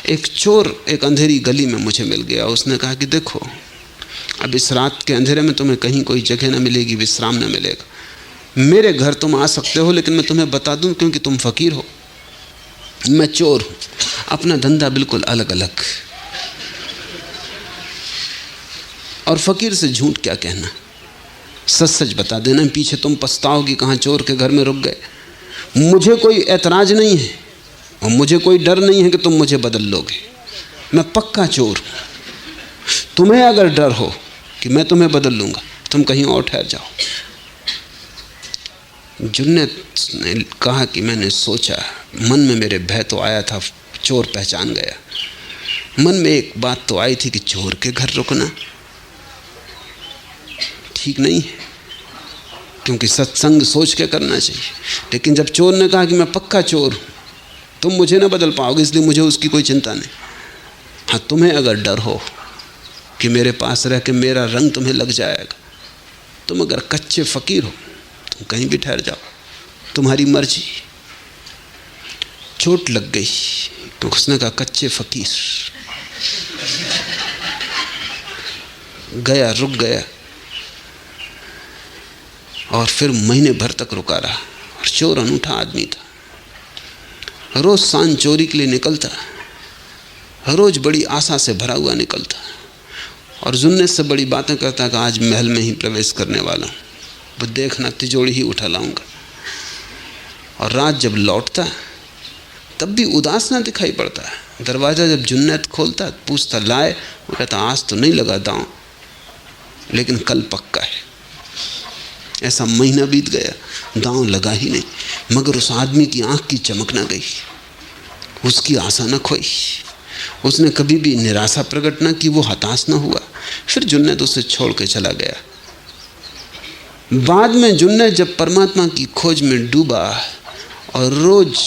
एक चोर एक अंधेरी गली में मुझे मिल गया। उसने कहा कि देखो, अब इस रात के अंधेरे में तुम्हें कहीं कोई जगह न मिलेगी, विश्राम न मिलेगा। मेरे घर तुम आ सकते हो, लेकिन मैं तुम्हें बता दूं क्योंकि तुम फकीर हो, मैं चोर हूं, अपना धंधा बिल्कुल अलग अलग। और फकीर से झूठ क्या कहना, सच सच बता देना, पीछे तुम पछताओगे कहाँ चोर के घर में रुक गए। मुझे कोई ऐतराज नहीं है और मुझे कोई डर नहीं है कि तुम मुझे बदल लोगे। मैं पक्का चोर हूं। तुम्हें अगर डर हो कि मैं तुम्हें बदल लूंगा, तुम कहीं और ठहर जाओ। जुन्नैद ने कहा कि मैंने सोचा, मन में मेरे भय तो आया था, चोर पहचान गया, मन में एक बात तो आई थी कि चोर के घर रुकना ठीक नहीं है, क्योंकि सत्संग सोच के करना चाहिए। लेकिन जब चोर ने कहा कि मैं पक्का चोर हूं, तुम मुझे ना बदल पाओगे, इसलिए मुझे उसकी कोई चिंता नहीं। हाँ, तुम्हें अगर डर हो कि मेरे पास रह के मेरा रंग तुम्हें लग जाएगा, तुम अगर कच्चे फकीर हो, तुम कहीं भी ठहर जाओ, तुम्हारी मर्जी। चोट लग गई तो उसने कहा कच्चे फकीर, गया, रुक गया और फिर महीने भर तक रुका रहा। और चोर अनूठा आदमी था, रोज सांझ चोरी के लिए निकलता, रोज बड़ी आशा से भरा हुआ निकलता और जुन्नत से बड़ी बातें करता कि आज महल में ही प्रवेश करने वाला हूँ, वो देखना तिजोड़ी ही उठा लाऊंगा। और रात जब लौटता तब भी उदास ना दिखाई पड़ता है। दरवाज़ा जब जुन्नत खोलता पूछता लाए, वो कहता आज तो नहीं लगा दांव, लेकिन कल पक्का है। ऐसा महीना बीत गया, दांव लगा ही नहीं, मगर उस आदमी की आंख की चमक ना गई, उसकी आशा न खोई, उसने कभी भी निराशा प्रकट न की, वो हताश न हुआ। फिर जुन्नत उसे छोड़ के चला गया। बाद में जुन्नत जब परमात्मा की खोज में डूबा और रोज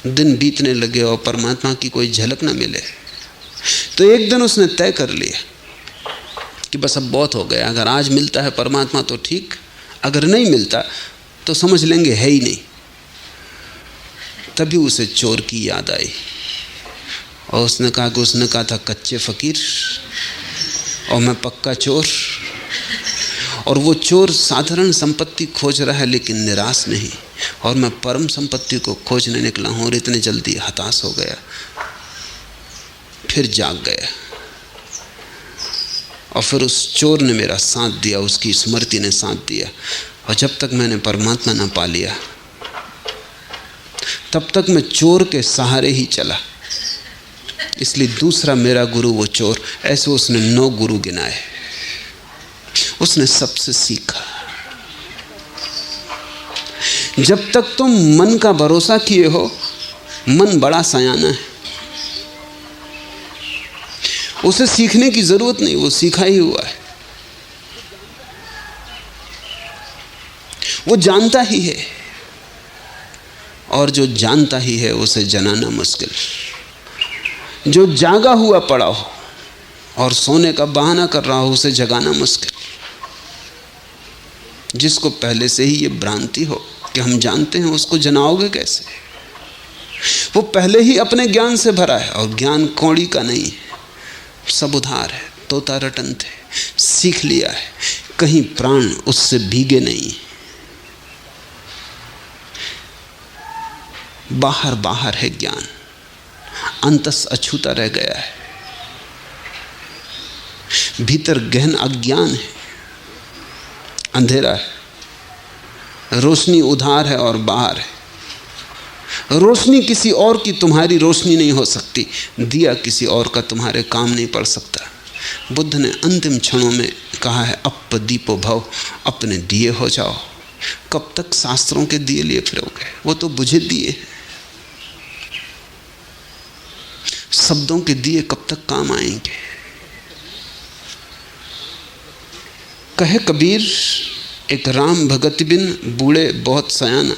दिन बीतने लगे और परमात्मा की कोई झलक न मिले, तो एक दिन उसने तय कर लिया कि बस अब बहुत हो गया, अगर आज मिलता है परमात्मा तो ठीक, अगर नहीं मिलता तो समझ लेंगे है ही नहीं। तभी उसे चोर की याद आई और उसने कहा था कच्चे फकीर और मैं पक्का चोर। और वो चोर साधारण संपत्ति खोज रहा है लेकिन निराश नहीं, और मैं परम संपत्ति को खोजने निकला हूँ और इतने जल्दी हताश हो गया। फिर जाग गया और फिर उस चोर ने मेरा साथ दिया, उसकी स्मृति ने साथ दिया। और जब तक मैंने परमात्मा ना पा लिया तब तक मैं चोर के सहारे ही चला। इसलिए दूसरा मेरा गुरु वो चोर। ऐसे उसने 9 गुरु गिनाए, उसने सबसे सीखा। जब तक तुम मन का भरोसा किए हो, मन बड़ा सयाना है, उसे सीखने की जरूरत नहीं, वो सीखा ही हुआ है, वो जानता ही है। और जो जानता ही है उसे जनाना मुश्किल। जो जागा हुआ पड़ा हो और सोने का बहाना कर रहा हो उसे जगाना मुश्किल। जिसको पहले से ही ये भ्रांति हो कि हम जानते हैं, उसको जनाओगे कैसे? वो पहले ही अपने ज्ञान से भरा है और ज्ञान कौड़ी का नहीं है, सब उधार है, तोता रटन थे, सीख लिया है, कहीं प्राण उससे भीगे नहीं। बाहर बाहर है ज्ञान, अंतस अछूता रह गया है, भीतर गहन अज्ञान है, अंधेरा है, रोशनी उधार है और बाहर है। रोशनी किसी और की तुम्हारी रोशनी नहीं हो सकती, दिया किसी और का तुम्हारे काम नहीं पड़ सकता। बुद्ध ने अंतिम क्षणों में कहा है अप दीपो भव, अपने दिए हो जाओ। कब तक शास्त्रों के दिए लिए फिरोगे? वो तो बुझे दिए। शब्दों के दिए कब तक काम आएंगे? कहे कबीर एक राम भगत बिन बूढ़े बहुत सयाना,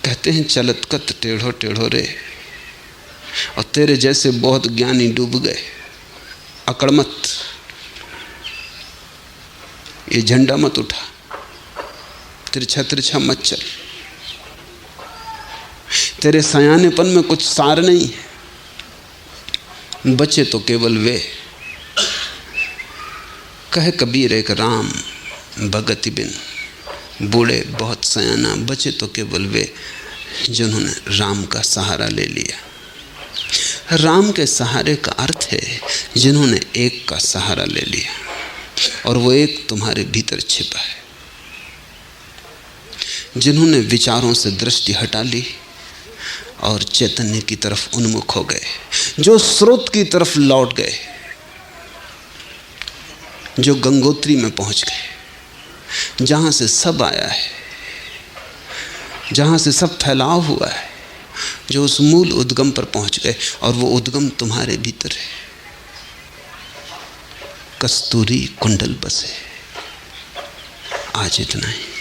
कहते हैं चलत कत टेढ़ो टेढ़ो रे। और तेरे जैसे बहुत ज्ञानी डूब गए। अकड़ मत, ये झंडा मत उठा, तिरछा तिरछा मत चल, तेरे सयानेपन में कुछ सार नहीं है, बचे तो केवल वे। कहे कबीर एक राम भगति बिन बूढ़े बहुत सयाना, बचे तो केवल वे जिन्होंने राम का सहारा ले लिया। राम के सहारे का अर्थ है जिन्होंने एक का सहारा ले लिया, और वो एक तुम्हारे भीतर छिपा है। जिन्होंने विचारों से दृष्टि हटा ली और चैतन्य की तरफ उन्मुख हो गए, जो स्रोत की तरफ लौट गए, जो गंगोत्री में पहुंच गए, जहां से सब आया है, जहां से सब फैलाव हुआ है, जो उस मूल उद्गम पर पहुंच गए, और वो उद्गम तुम्हारे भीतर है। कस्तूरी कुंडल बसे। आज इतना ही।